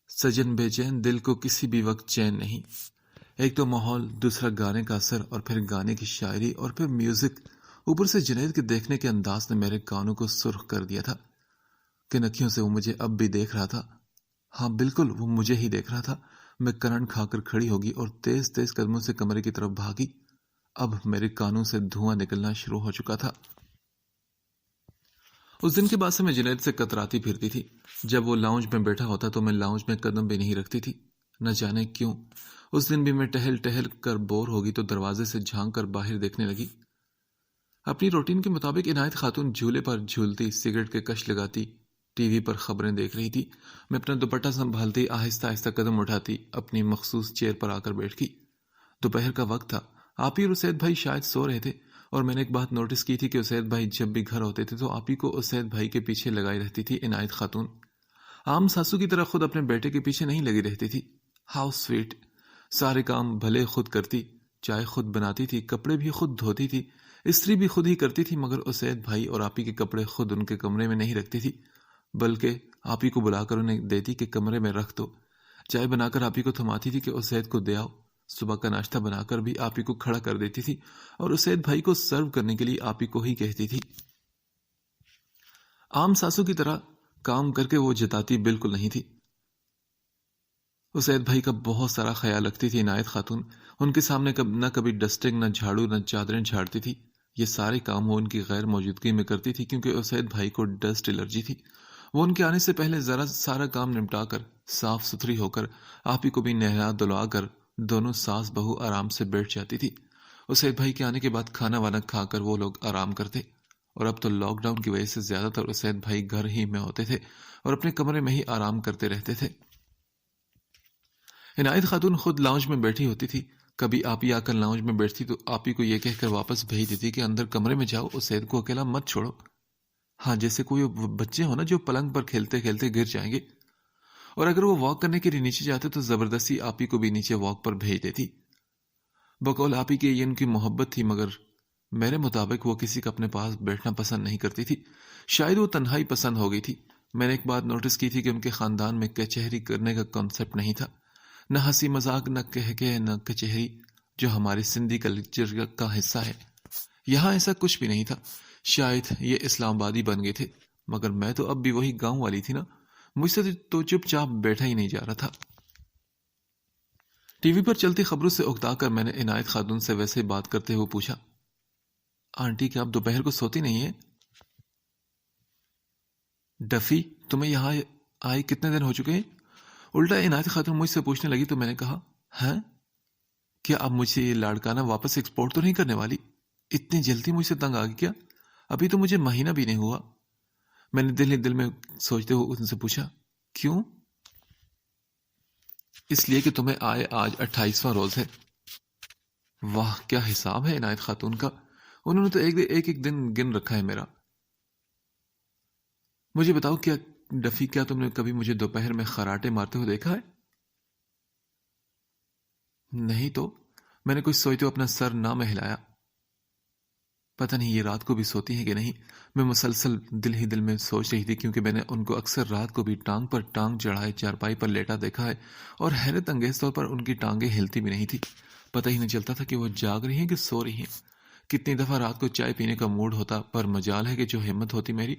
سجن بے چین دل کو کسی بھی وقت چین نہیں. ایک تو ماحول, دوسرا گانے کا اثر, اور پھر گانے کی شاعری, اور پھر میوزک. اوپر سے جنید کے دیکھنے کے انداز نے میرے کانوں کو سرخ کر دیا تھا کہ نکھیوں سے وہ مجھے اب بھی دیکھ رہا تھا. ہاں بالکل وہ مجھے ہی دیکھ رہا تھا. میں کرنٹ کھا کر کھڑی ہوگی اور تیز تیز قدموں سے کمرے کی طرف بھاگی. اب میرے کانوں سے دھواں نکلنا شروع ہو چکا تھا. اس دن کے بعد سے میں جنید سے کتراتی پھرتی تھی. جب وہ لاؤنج میں بیٹھا ہوتا تو میں لاؤنج میں قدم بھی نہیں رکھتی تھی. نہ جانے کیوں اس دن بھی میں ٹہل ٹہل کر بور ہوگی تو دروازے سے جھانک کر باہر دیکھنے لگی. اپنی روٹین کے مطابق عنایت خاتون جھولے پر جھولتی, سگریٹ کے کش لگاتی, ٹی وی پر خبریں دیکھ رہی تھی. میں اپنا دوپٹہ سنبھالتی آہستہ آہستہ قدم اٹھاتی اپنی مخصوص چیئر پر آ کر بیٹھ گئی. دوپہر کا وقت تھا. آپ ہی اور اسید بھائی شاید سو رہے تھے, اور میں نے ایک بات نوٹس کی تھی کہ اسید بھائی جب بھی گھر ہوتے تھے تو آپ ہی کو اسید بھائی کے پیچھے لگائی رہتی تھی عنایت خاتون. عام ساسو کی طرح خود اپنے بیٹے کے پیچھے نہیں لگی رہتی تھی. How sweet. سارے کام بھلے خود کرتی, چائے خود بناتی تھی, کپڑے بھی خود دھوتی تھی, استری بھی خود ہی کرتی تھی, مگر اسید بھائی اور آپ ہی کے کپڑے خود ان کے کمرے میں نہیں رکھتی تھی, بلکہ آپ ہی کو بلا کر انہیں دیتی کہ کمرے میں رکھ دو. چائے بنا کر آپ ہی کو تھماتی تھی کہ اسید کو دے آؤ. صبح کا ناشتہ بنا کر بھی آپ ہی کو کھڑا کر دیتی تھی اور اسید بھائی کو سرو کرنے کے لیے آپ ہی کو ہی کہتی تھی. عام ساسو کی طرح کام کر کے وہ جتاتی بالکل نہیں تھی. اسید بھائی کا بہت سارا خیال رکھتی تھی عنایت خاتون. ان کے سامنے نہ کبھی ڈسٹنگ, نہ جھاڑو, نہ چادریں جھاڑتی تھی. یہ سارے کام وہ ان کی غیر موجودگی میں کرتی تھی کیونکہ اسید بھائی کو ڈسٹ الرجی تھی. وہ ان کے آنے سے پہلے ذرا سارا کام نمٹا کر صاف ستھری ہو کر آپ ہی کو بھی نہلا دھلا کر دونوں ساس بہو آرام سے بیٹھ جاتی تھی. اسید بھائی کے آنے کے بعد کھانا وانا کھا کر وہ لوگ آرام کرتے, اور اب تو لاک ڈاؤن کی وجہ سے زیادہ تر اسید بھائی گھر ہی میں ہوتے تھے اور اپنے کمرے میں ہی آرام کرتے رہتے تھے. عنایت خاتون خود لاؤنج میں بیٹھی ہوتی تھی. کبھی آپ ہی آ کر لاؤنج میں بیٹھتی تو آپ ہی کو یہ کہہ کر واپس بھیج دیتی کہ اندر کمرے میں جاؤ, اسید کو اکیلا مت چھوڑو. ہاں جیسے کوئی بچے ہو نا جو پلنگ پر کھیلتے کھیلتے گر جائیں گے, اور اگر وہ واک کرنے کے لیے نیچے جاتے تو زبردستی آپ ہی کو بھی نیچے واک پر بھیج دیتی. بقول آپ ہی کے یہ ان کی محبت تھی, مگر میرے مطابق وہ کسی کا اپنے پاس بیٹھنا پسند نہیں کرتی تھی. شاید وہ تنہائی پسند ہو گئی تھی. میں نے ایک بات نوٹس کی تھی کہ ان کے خاندان میں کچہری کرنے کا کانسیپٹ نہیں تھا. نہ ہنسی مذاق, نہ کہکے, نہ کچہری جو ہمارے سندھی کلچر کا حصہ ہے. یہاں ایسا کچھ بھی نہیں تھا. شاید یہ اسلام آبادی بن گئے تھے, مگر میں تو اب بھی وہی گاؤں والی تھی نا. مجھ سے تو چپ چاپ بیٹھا ہی نہیں جا رہا تھا. ٹی وی پر چلتی خبروں سے اکتا کر میں نے عنایت خاتون سے ویسے بات کرتے ہوئے پوچھا، آنٹی کیا آپ دوپہر کو سوتی نہیں ہیں؟ ڈفی تمہیں یہاں آئے کتنے دن ہو چکے ہیں؟ الٹا عنایت خاتون مجھ سے پوچھنے لگی تو میں نے کہا، ہیں کیا اب مجھ سے یہ لاڑکانہ واپس ایکسپورٹ تو نہیں کرنے والی؟ اتنی جلدی مجھ سے تنگ آ گئی کیا؟ ابھی تو مجھے مہینہ بھی نہیں ہوا۔ میں نے دل ہی دل میں سوچتے ہوئے ان سے پوچھا، کیوں؟ اس لیے کہ تمہیں آئے آج 28واں روز ہے۔ واہ کیا حساب ہے عنایت خاتون کا، انہوں نے تو ایک دن گن رکھا ہے میرا۔ مجھے بتاؤ کیا ڈفی، کیا تم نے کبھی مجھے دوپہر میں خراٹے مارتے ہوئے دیکھا ہے؟ نہیں تو، میں نے کچھ سوچتے ہوئے اپنا سر نہ میں ہلایا۔ پتہ نہیں یہ رات کو بھی سوتی ہیں کہ نہیں، میں مسلسل دل ہی دل میں سوچ رہی تھی، کیونکہ میں نے ان کو اکثر رات کو بھی ٹانگ پر ٹانگ چڑھائے چارپائی پر لیٹا دیکھا ہے، اور حیرت انگیز طور پر ان کی ٹانگیں ہلتی بھی نہیں تھی۔ پتہ ہی نہیں چلتا تھا کہ وہ جاگ رہی ہیں کہ سو رہی ہیں۔ کتنی دفعہ رات کو چائے پینے کا موڈ ہوتا، پر مجال ہے کہ جو ہمت ہوتی میری۔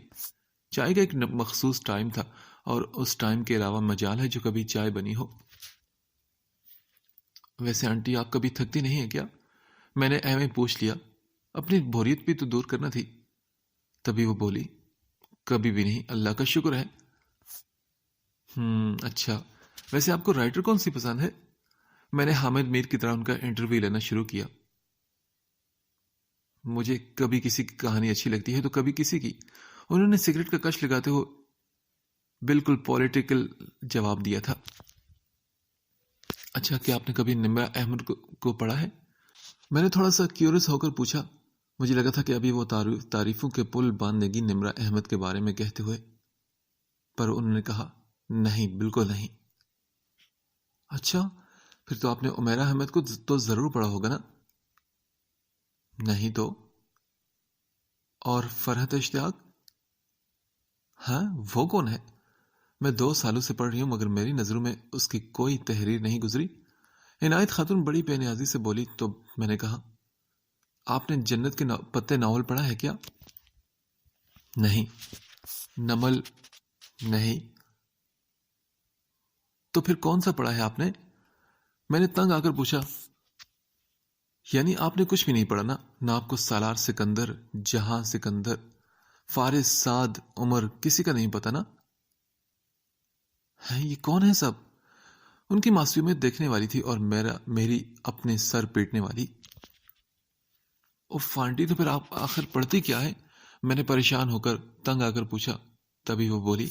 چائے کا ایک مخصوص ٹائم تھا، اور اس ٹائم کے علاوہ مجال ہے جو کبھی چائے بنی ہو۔ ویسے آنٹی آپ کبھی تھکتی نہیں ہیں کیا؟ میں نے ایویں پوچھ لیا، اپنی بوریت بھی تو دور کرنا تھی۔ تبھی وہ بولی، کبھی بھی نہیں، اللہ کا شکر ہے۔ اچھا، ویسے آپ کو رائٹر کون سی پسند ہے؟ میں نے حامد میر کی طرح ان کا انٹرویو لینا شروع کیا۔ مجھے کبھی کسی کی کہانی اچھی لگتی ہے تو کبھی کسی کی۔ انہوں نے سگریٹ کا کش لگاتے ہوئے بالکل پولیٹیکل جواب دیا تھا۔ اچھا، کیا آپ نے کبھی نمرہ احمد کو پڑھا ہے؟ میں نے تھوڑا سا کیورس ہو کر پوچھا۔ مجھے لگا تھا کہ ابھی وہ تعریفوں کے پل باندھے گی نمرہ احمد کے بارے میں کہتے ہوئے، پر انہوں نے کہا، نہیں بالکل نہیں۔ اچھا، پھر تو آپ نے عمیرہ احمد کو تو ضرور پڑھا ہوگا نا؟ نہیں تو۔ اور فرحت اشتیاق؟ ہاں، وہ کون ہے؟ میں 2 سالوں سے پڑھ رہی ہوں، مگر میری نظروں میں اس کی کوئی تحریر نہیں گزری۔ عنایت خاتون بڑی بے نیازی سے بولی تو میں نے کہا، آپ نے جنت کے پتے ناول پڑھا ہے کیا؟ نہیں۔ نمل؟ نہیں۔ تو پھر کون سا پڑھا ہے آپ نے؟ میں نے تنگ آ کر پوچھا۔ یعنی آپ نے کچھ بھی نہیں پڑھا نا؟ نہ آپ کو سالار سکندر، جہاں سکندر، فارس، سعد، عمر کسی کا نہیں پتا نا؟ ہیں یہ کون ہے سب؟ ان کی معصومیت دیکھنے والی تھی اور میری اپنے سر پیٹنے والی۔ اوف آنٹی، تو پھر آپ آخر پڑھتی کیا ہے؟ میں نے پریشان ہو کر تنگ آ کر پوچھا۔ تبھی وہ بولی،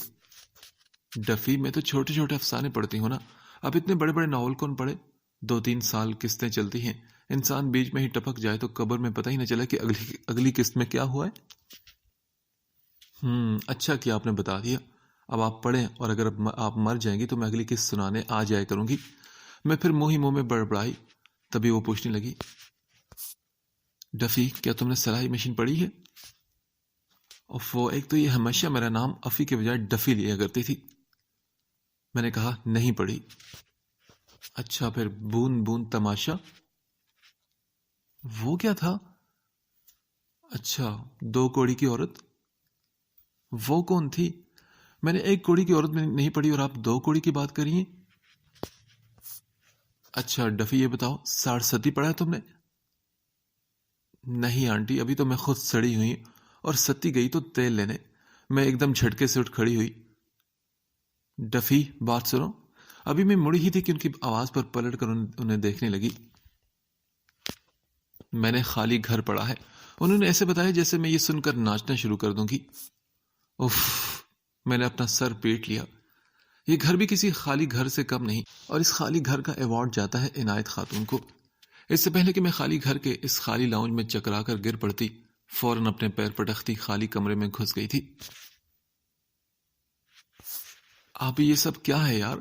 ڈفی میں تو چھوٹے چھوٹے افسانے پڑھتی ہوں نا، اب اتنے بڑے بڑے ناول کون پڑھے؟ 2-3 سال قسطیں چلتی ہیں، انسان بیچ میں ہی ٹپک جائے تو قبر میں پتہ ہی نہ چلا کہ اگلی قسط میں کیا ہوا ہے۔ اچھا کیا آپ نے بتا دیا۔ اب آپ پڑھیں، اور اگر آپ مر جائیں گی تو میں اگلی قسط سنانے آ جائے کروں گی۔ میں پھر منہ میں بڑبڑائی۔ تبھی وہ پوچھنے لگی، ڈفی کیا تم نے سلائی مشین پڑھی ہے؟ وہ ایک تو یہ ہمیشہ میرا نام افی کے بجائے ڈفی لیا کرتی تھی۔ میں نے کہا، نہیں پڑھی۔ اچھا، پھر بوند بوند تماشا؟ وہ کیا تھا؟ اچھا، 2 کوڑی کی عورت؟ وہ کون تھی؟ میں نے 1 کوڑی کی عورت میں نہیں پڑھی اور آپ 2 کوڑی کی بات کریے۔ اچھا ڈفی، یہ بتاؤ 60 پڑھا ہے تم نے؟ نہیں آنٹی، ابھی تو میں خود سڑی ہوئی، اور ستی گئی تو تیل لینے۔ میں ایک دم جھٹکے سے اٹھ کھڑی ہوئی۔ ڈفی بات سنو۔ ابھی میں مڑی ہی تھی کہ ان کی آواز پر پلٹ کر انہیں دیکھنے لگی۔ میں نے خالی گھر پڑھا ہے۔ انہوں نے ایسے بتایا جیسے میں یہ سن کر ناچنا شروع کر دوں گی۔ اف، میں نے اپنا سر پیٹ لیا۔ یہ گھر بھی کسی خالی گھر سے کم نہیں، اور اس خالی گھر کا ایوارڈ جاتا ہے عنایت خاتون کو۔ اس سے پہلے کہ میں خالی گھر کے اس خالی لاؤنج میں چکرا کر گر پڑتی، فوراً اپنے پیر پٹختی خالی کمرے میں گھس گئی تھی۔ آپ یہ سب کیا ہے یار؟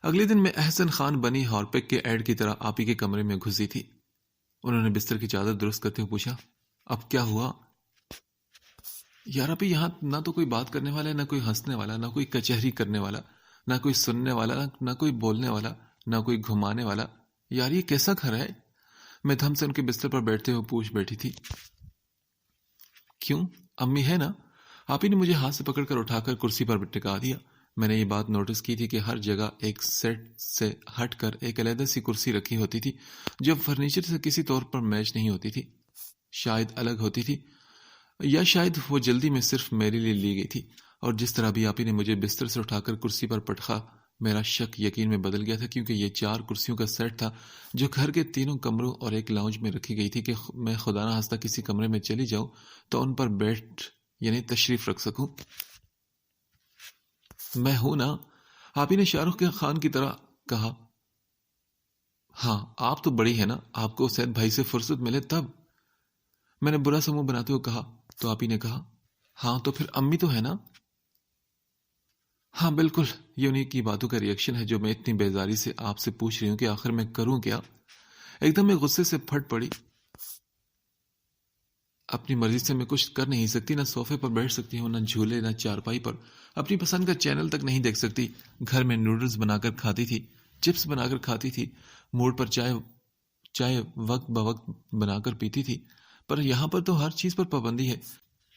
اگلے دن میں احسن خان بنی ہارپک کے ایڈ کی طرح آپ ہی کے کمرے میں گھسی تھی۔ انہوں نے بستر کی چادر درست کرتے ہوئے پوچھا، اب کیا ہوا؟ یار ابھی یہاں نہ تو کوئی بات کرنے والا ہے، نہ کوئی ہنسنے والا، نہ کوئی کچہری کرنے والا، نہ کوئی سننے والا، نہ کوئی بولنے والا، نہ کوئی گھمانے والا۔ یار یہ کیسا گھر ہے؟ میں دھم سے ان کے بستر پر بیٹھتے ہوئے پوچھ بیٹھی تھی۔ کیوں، امی ہے نا؟ آپ ہی نے مجھے ہاتھ سے پکڑ کر اٹھا کر کرسی پر ٹکا دیا۔ میں نے یہ بات نوٹس کی تھی کہ ہر جگہ ایک سیٹ سے ہٹ کر ایک علیحدہ سی کرسی رکھی ہوتی تھی جو فرنیچر سے کسی طور پر میچ نہیں ہوتی تھی، شاید الگ ہوتی تھی، یا شاید وہ جلدی میں صرف میرے لیے لی گئی تھی۔ اور جس طرح بھی آپی نے مجھے بستر سے اٹھا کر کرسی پر پٹخا، میرا شک یقین میں بدل گیا تھا، کیونکہ یہ 4 کرسیوں کا سیٹ تھا جو گھر کے 3 کمروں اور ایک لاؤنج میں رکھی گئی تھی کہ میں خدا نہ خواستہ کسی کمرے میں چلی جاؤں تو ان پر بیٹھ تشریف رکھ سکوں۔ میں ہوں نا، آپی نے شاہ رخ خان کی طرح کہا۔ ہاں، آپ تو بڑی ہے نا، آپ کو سید بھائی سے فرصت ملے تب۔ میں نے برا سا منہ بناتے ہوئے کہا۔ تو آپی نے کہا، ہاں تو پھر امی تو ہے نا۔ ہاں بالکل، یہ انہیں کی باتوں کا ریئیکشن ہے جو میں اتنی بیزاری سے آپ سے پوچھ رہی ہوں کہ آخر میں کروں کیا۔ ایک دم میں غصے سے پھٹ پڑی۔ اپنی مرضی سے میں کچھ کر نہیں سکتی، نہ صوفے پر بیٹھ سکتی ہوں، نہ جھولے، نہ چارپائی پر، اپنی پسند کا چینل تک نہیں دیکھ سکتی۔ گھر میں نوڈلز بنا کر کھاتی تھی، چپس بنا کر کھاتی تھی، موڈ پر چائے وقت بوقت بنا کر پیتی تھی، پر یہاں پر تو ہر چیز پر پابندی ہے۔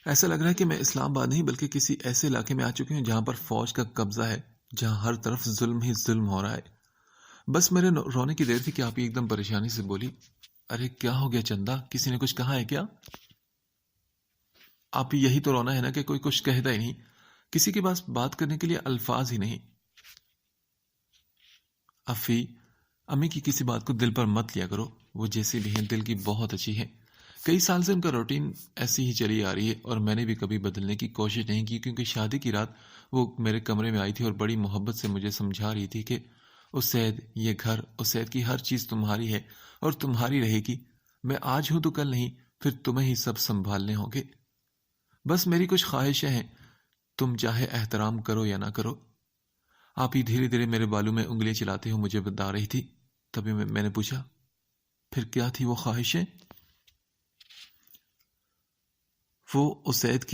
ایسا لگ رہا ہے کہ میں اسلام آباد نہیں بلکہ کسی ایسے علاقے میں آ چکی ہوں جہاں پر فوج کا قبضہ ہے، جہاں ہر طرف ظلم ہی ظلم ہو رہا ہے۔ بس میرے رونے کی دیر تھی کہ آپ ایک دم پریشانی سے بولی، ارے کیا ہو گیا چندا، کسی نے کچھ کہا ہے کیا؟ آپ یہی تو رونا ہے نا کہ کوئی کچھ کہتا ہی نہیں، کسی کے پاس بات کرنے کے لیے الفاظ ہی نہیں۔ افی، امی کی کسی بات کو دل پر مت لیا کرو، وہ جیسی بھی ہیں دل کی بہت اچھی ہے۔ کئی سال سے ان کا روٹین ایسی ہی چلی آ رہی ہے اور میں نے بھی کبھی بدلنے کی کوشش نہیں کی، کیونکہ شادی کی رات وہ میرے کمرے میں آئی تھی اور بڑی محبت سے مجھے سمجھا رہی تھی کہ اسید، یہ گھر، اسید کی ہر چیز تمہاری ہے اور تمہاری رہے گی۔ میں آج ہوں تو کل نہیں، پھر تمہیں ہی سب سنبھالنے ہوں گے۔ بس میری کچھ خواہشیں ہیں، تم چاہے احترام کرو یا نہ کرو۔ آپ ہی دھیرے دھیرے میرے بالوں میں انگلیاں چلاتے ہوئے مجھے بتا رہی تھی۔ تبھی میں نے پوچھا، پھر کیا تھی وہ خواہشیں؟ وہ اسید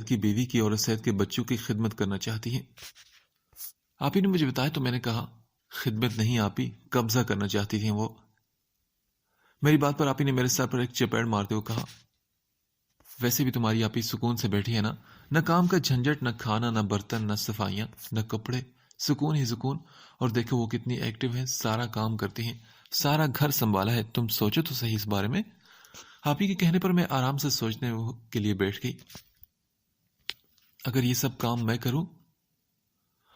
کی بیوی کی اور اسید کے بچوں کی خدمت کرنا چاہتی ہیں۔ آپ ہی نے مجھے بتایا تو میں نے کہا، خدمت نہیں آپ ہی، قبضہ کرنا چاہتی تھیں وہ۔ میری بات پر آپ ہی نے میرے سر پر ایک چپیڑ مارتے ہوئے کہا، ویسے بھی تمہاری آپ ہی سکون سے بیٹھی ہے نا، نہ کام کا جھنجٹ، نہ کھانا، نہ برتن، نہ صفائیاں، نہ کپڑے، سکون ہی سکون۔ اور دیکھو وہ کتنی ایکٹیو ہیں، سارا کام کرتی ہیں، سارا گھر سنبھالا ہے۔ تم سوچو تو صحیح اس بارے میں۔ آپ ہی کے کہنے پر میں آرام سے سوچنے کے لیے بیٹھ گئی۔ اگر یہ سب کام میں کروں،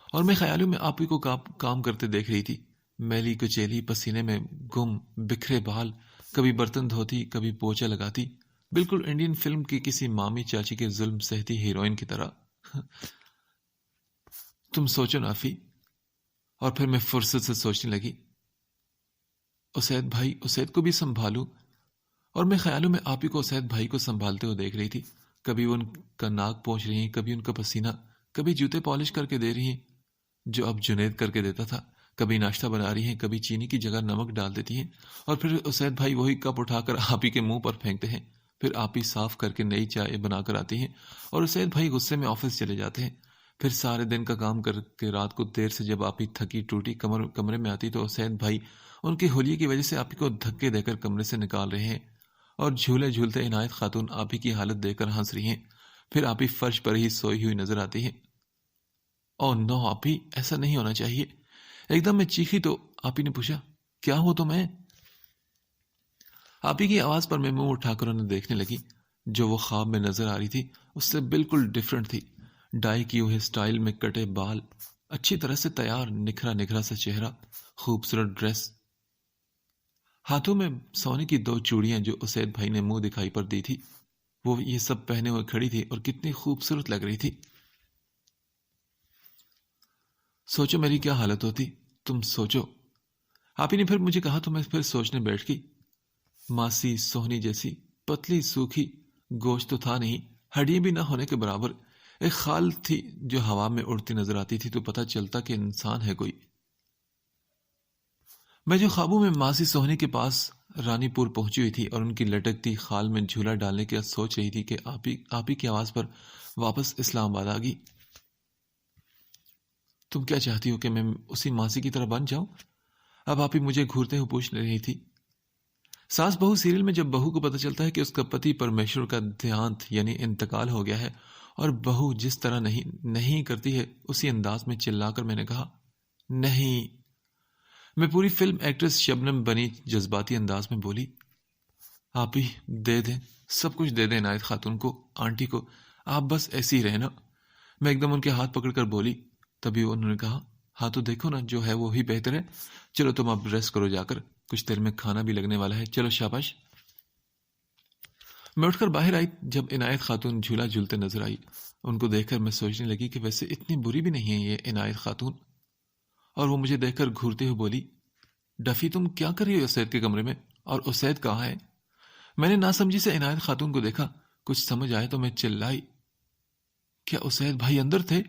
اور میں خیالوں میں آپ ہی کو کام کرتے دیکھ رہی تھی، میلی کچیلی، پسینے میں گم، بکھرے بال، کبھی برتن دھوتی، کبھی پوچھا لگاتی، بالکل انڈین فلم کی کسی مامی چاچی کے ظلم سہتی ہیروئن کی طرح۔ تم سوچو نافی۔ اور پھر میں فرصت سے سوچنے لگی، اسید کو بھی سنبھالوں، اور میں خیالوں میں آپ ہی کو اسید بھائی کو سنبھالتے ہوئے دیکھ رہی تھی۔ کبھی ان کا ناک پوچھ رہی ہیں، کبھی ان کا پسینہ، کبھی جوتے پالش کر کے دے رہی ہیں جو اب جنید کر کے دیتا تھا، کبھی ناشتہ بنا رہی ہیں، کبھی چینی کی جگہ نمک ڈال دیتی ہیں، اور پھر اسید بھائی وہی کپ اٹھا کر آپ ہی کے منہ پر پھینکتے ہیں، پھر آپ ہی صاف کر کے نئی چائے بنا کر آتی ہیں، اور اسید بھائی غصے میں آفس چلے جاتے ہیں۔ پھر سارے دن کا کام کر کے رات کو دیر سے جب آپ ہی تھکی ٹوٹی کمرے میں آتی تو اسید بھائی ان کی ہولی کی وجہ سے آپ ہی کو دھکے دے کر کمرے سے نکال رہے ہیں، اور جھولے جھولتے عنایت خاتون آپ ہی کی حالت دیکھ کر ہنس رہی ہیں، پھر آپ ہی فرش پر ہی سوئی ہوئی نظر آتی ہیں۔ او نو آپ ہی، ایسا نہیں ہونا چاہیے۔ ایک دم میں چیخی تو آپ ہی نے پوچھا، کیا ہو تمہیں؟ آپ ہی کی آواز پر میں منہ اٹھا کر انہیں دیکھنے لگی۔ جو وہ خواب میں نظر آ رہی تھی اس سے بالکل ڈیفرنٹ تھی۔ ڈائی کی ہوئے سٹائل میں کٹے بال، اچھی طرح سے تیار، نکھرا سا چہرہ، خوبصورت ڈریس، ہاتھوں میں سونے کی 2 چوڑیاں جو اسید بھائی نے منہ دکھائی پر دی تھی، وہ یہ سب پہنے ہوئے کھڑی تھی اور کتنی خوبصورت لگ رہی تھی۔ سوچو میری کیا حالت ہوتی، تم سوچو۔ آپ ہی نے پھر مجھے کہا تو میں پھر سوچنے بیٹھ گئی۔ ماسی سوہنی جیسی، پتلی سوکھی، گوشت تو تھا نہیں، ہڈیاں بھی نہ ہونے کے برابر، ایک خال تھی جو ہوا میں اڑتی نظر آتی تھی تو پتہ چلتا کہ انسان ہے کوئی۔ میں جو خوابوں میں ماسی سوہنی کے پاس رانی پور پہنچی ہوئی تھی اور ان کی لٹکتی خال میں جھولا ڈالنے کی سوچ رہی تھی کہ آپ ہی کی آواز پر واپس اسلام آباد آ گئی۔ تم کیا چاہتی ہو کہ میں اسی ماسی کی طرح بن جاؤں؟ اب آپ ہی مجھے گھورتے ہوئے پوچھ رہی تھی۔ ساس بہو سیریل میں جب بہو کو پتہ چلتا ہے کہ اس کا پتی پرمیشور کا دیہانت یعنی انتقال ہو گیا ہے اور بہو جس طرح نہیں کرتی ہے اسی انداز میں چلا کر میں نے کہا نہیں. میں پوری فلم ایکٹریس شبنم بنی جذباتی انداز میں بولی آپ ہی دے دیں سب کچھ دے دیں عنایت خاتون کو آنٹی کو آپ بس ایسی ہی رہنا. میں ایک دم ان کے ہاتھ پکڑ کر بولی. تبھی انہوں نے کہا ہاں تو دیکھو نا جو ہے وہی بہتر ہے چلو تم اب ریسٹ کرو جا کر کچھ دیر میں کھانا بھی لگنے والا ہے چلو شاباش. میں اٹھ کر باہر آئی. جب عنایت خاتون جھولا جھولتے نظر آئی ان کو دیکھ کر میں سوچنے لگی کہ ویسے اتنی بری بھی نہیں ہے یہ عنایت خاتون. اور وہ مجھے دیکھ کر گھورتے ہوئے بولی ڈفی تم کیا کر رہی ہو اسید کے کمرے میں اور اسید کہاں ہے؟ میں نے ناسمجھی سے عنایت خاتون کو دیکھا. کچھ سمجھ آئے تو میں چلائی کیا اسید بھائی اندر تھے؟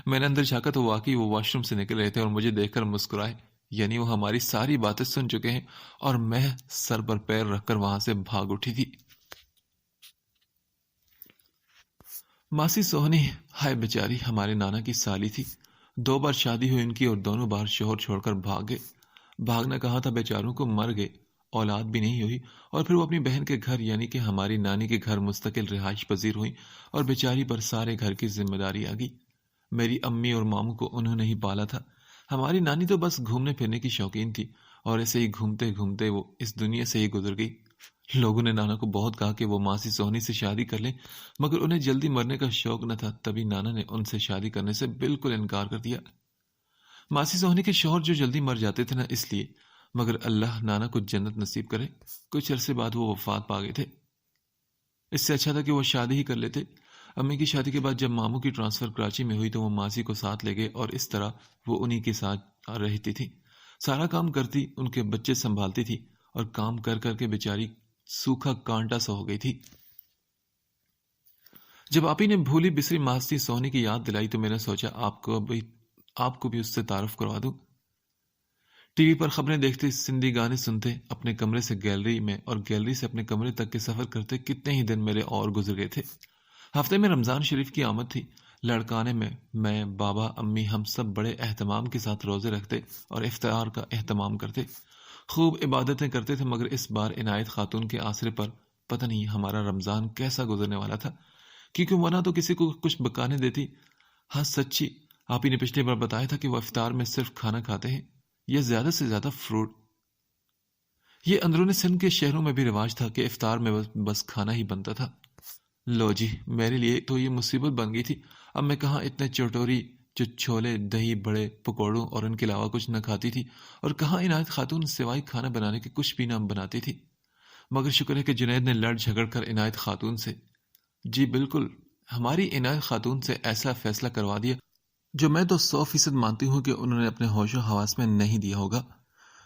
میں نے اندر جھانکا تو واقعی وہ واش روم سے نکل رہے تھے اور مجھے دیکھ کر مسکرائے. یعنی وہ ہماری ساری باتیں سن چکے ہیں اور میں سر پر پیر رکھ کر وہاں سے بھاگ اٹھی تھی. ماسی سوہنی ہائے بیچاری ہمارے نانا کی سالی تھی. 2 بار شادی ہوئی ان کی اور دونوں بار شوہر چھوڑ کر بھاگ گئے. بھاگنا کہا تھا بیچاروں کو مر گئے اولاد بھی نہیں ہوئی اور پھر وہ اپنی بہن کے گھر یعنی کہ ہماری نانی کے گھر مستقل رہائش پذیر ہوئی اور بیچاری پر سارے گھر کی ذمہ داری آ گئی. میری امی اور ماموں کو انہوں نے ہی پالا تھا. ہماری نانی تو بس گھومنے پھرنے کی شوقین تھی اور ایسے ہی گھومتے گھومتے وہ اس دنیا سے ہی گزر گئی. لوگوں نے نانا کو بہت کہا کہ وہ ماسی سوہنی سے شادی کر لیں مگر انہیں جلدی مرنے کا شوق نہ تھا. تبھی نانا نے ان سے شادی کرنے سے بالکل انکار کر دیا. ماسی سوہنی کے شوہر جو جلدی مر جاتے تھے نا اس لیے. مگر اللہ نانا کو جنت نصیب کرے. کچھ عرصے بعد وہ وفات پا گئے تھے. اس سے اچھا تھا کہ وہ شادی ہی کر لیتے. امی کی شادی کے بعد جب ماموں کی ٹرانسفر کراچی میں ہوئی تو وہ ماسی کو ساتھ لے گئے اور اس طرح وہ انہی کے ساتھ رہتی تھی. سارا کام کرتی ان کے بچے سنبھالتی تھی اور کام کر کر کے بیچاری سوکھا کانٹا سا ہو گئی تھی. جب آپی نے بھولی بسری ماسی سوہنی کی یاد دلائی تو میں نے سوچا آپ کو بھی اس سے تعارف کروا دوں. ٹی وی پر خبریں دیکھتے سندھی گانے سنتے اپنے کمرے سے گیلری میں اور گیلری سے اپنے کمرے تک کے سفر کرتے کتنے ہی دن میرے اور گزر گئے تھے. ہفتے میں رمضان شریف کی آمد تھی. لڑکانے میں بابا امی ہم سب بڑے اہتمام کے ساتھ روزے رکھتے اور افطار کا اہتمام کرتے. خوب عبادتیں کرتے تھے مگر اس بار عنایت خاتون کے آسرے پر پتہ نہیں ہمارا رمضان کیسا گزرنے والا تھا کیونکہ وہ نہ تو کسی کو کچھ بکانے دیتی. ہاں سچی آپ ہی نے پچھلی بار بتایا تھا کہ وہ افطار میں صرف کھانا کھاتے ہیں یا زیادہ سے زیادہ فروٹ. یہ اندرون سندھ کے شہروں میں بھی رواج تھا کہ افطار میں بس کھانا ہی بنتا تھا. لو جی میرے لیے تو یہ مصیبت بن گئی تھی. اب میں کہاں اتنے چٹوری جو چھولے دہی بڑے پکوڑوں اور ان کے علاوہ کچھ نہ کھاتی تھی اور کہاں عنایت خاتون سوائے کھانا بنانے کے کچھ بھی نہ بناتی تھی. مگر شکر ہے کہ جنید نے لڑ جھگڑ کر عنایت خاتون سے جی بالکل ہماری عنایت خاتون سے ایسا فیصلہ کروا دیا جو میں تو 100% مانتی ہوں کہ انہوں نے اپنے ہوش و حواس میں نہیں دیا ہوگا.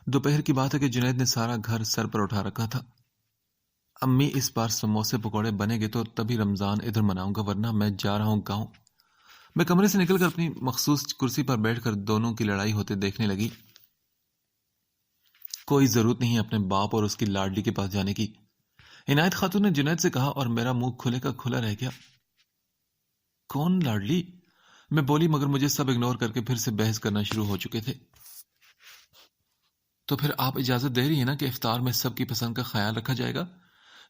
دوپہر کی بات ہے کہ جنید نے سارا گھر سر پر اٹھا رکھا تھا. امی اس بار سموسے پکوڑے بنے گے تو تبھی رمضان ادھر مناؤں گا ورنہ میں جا رہا ہوں گاؤں. میں کمرے سے نکل کر اپنی مخصوص کرسی پر بیٹھ کر دونوں کی لڑائی ہوتے دیکھنے لگی. کوئی ضرورت نہیں اپنے باپ اور اس کی لاڈلی کے پاس جانے کی. عنایت خاتون نے جنید سے کہا اور میرا منہ کھلے کا کھلا رہ گیا. کون لاڈلی؟ میں بولی مگر مجھے سب اگنور کر کے پھر سے بحث کرنا شروع ہو چکے تھے. تو پھر آپ اجازت دے رہی ہیں نا کہ افطار میں سب کی پسند کا خیال رکھا جائے گا؟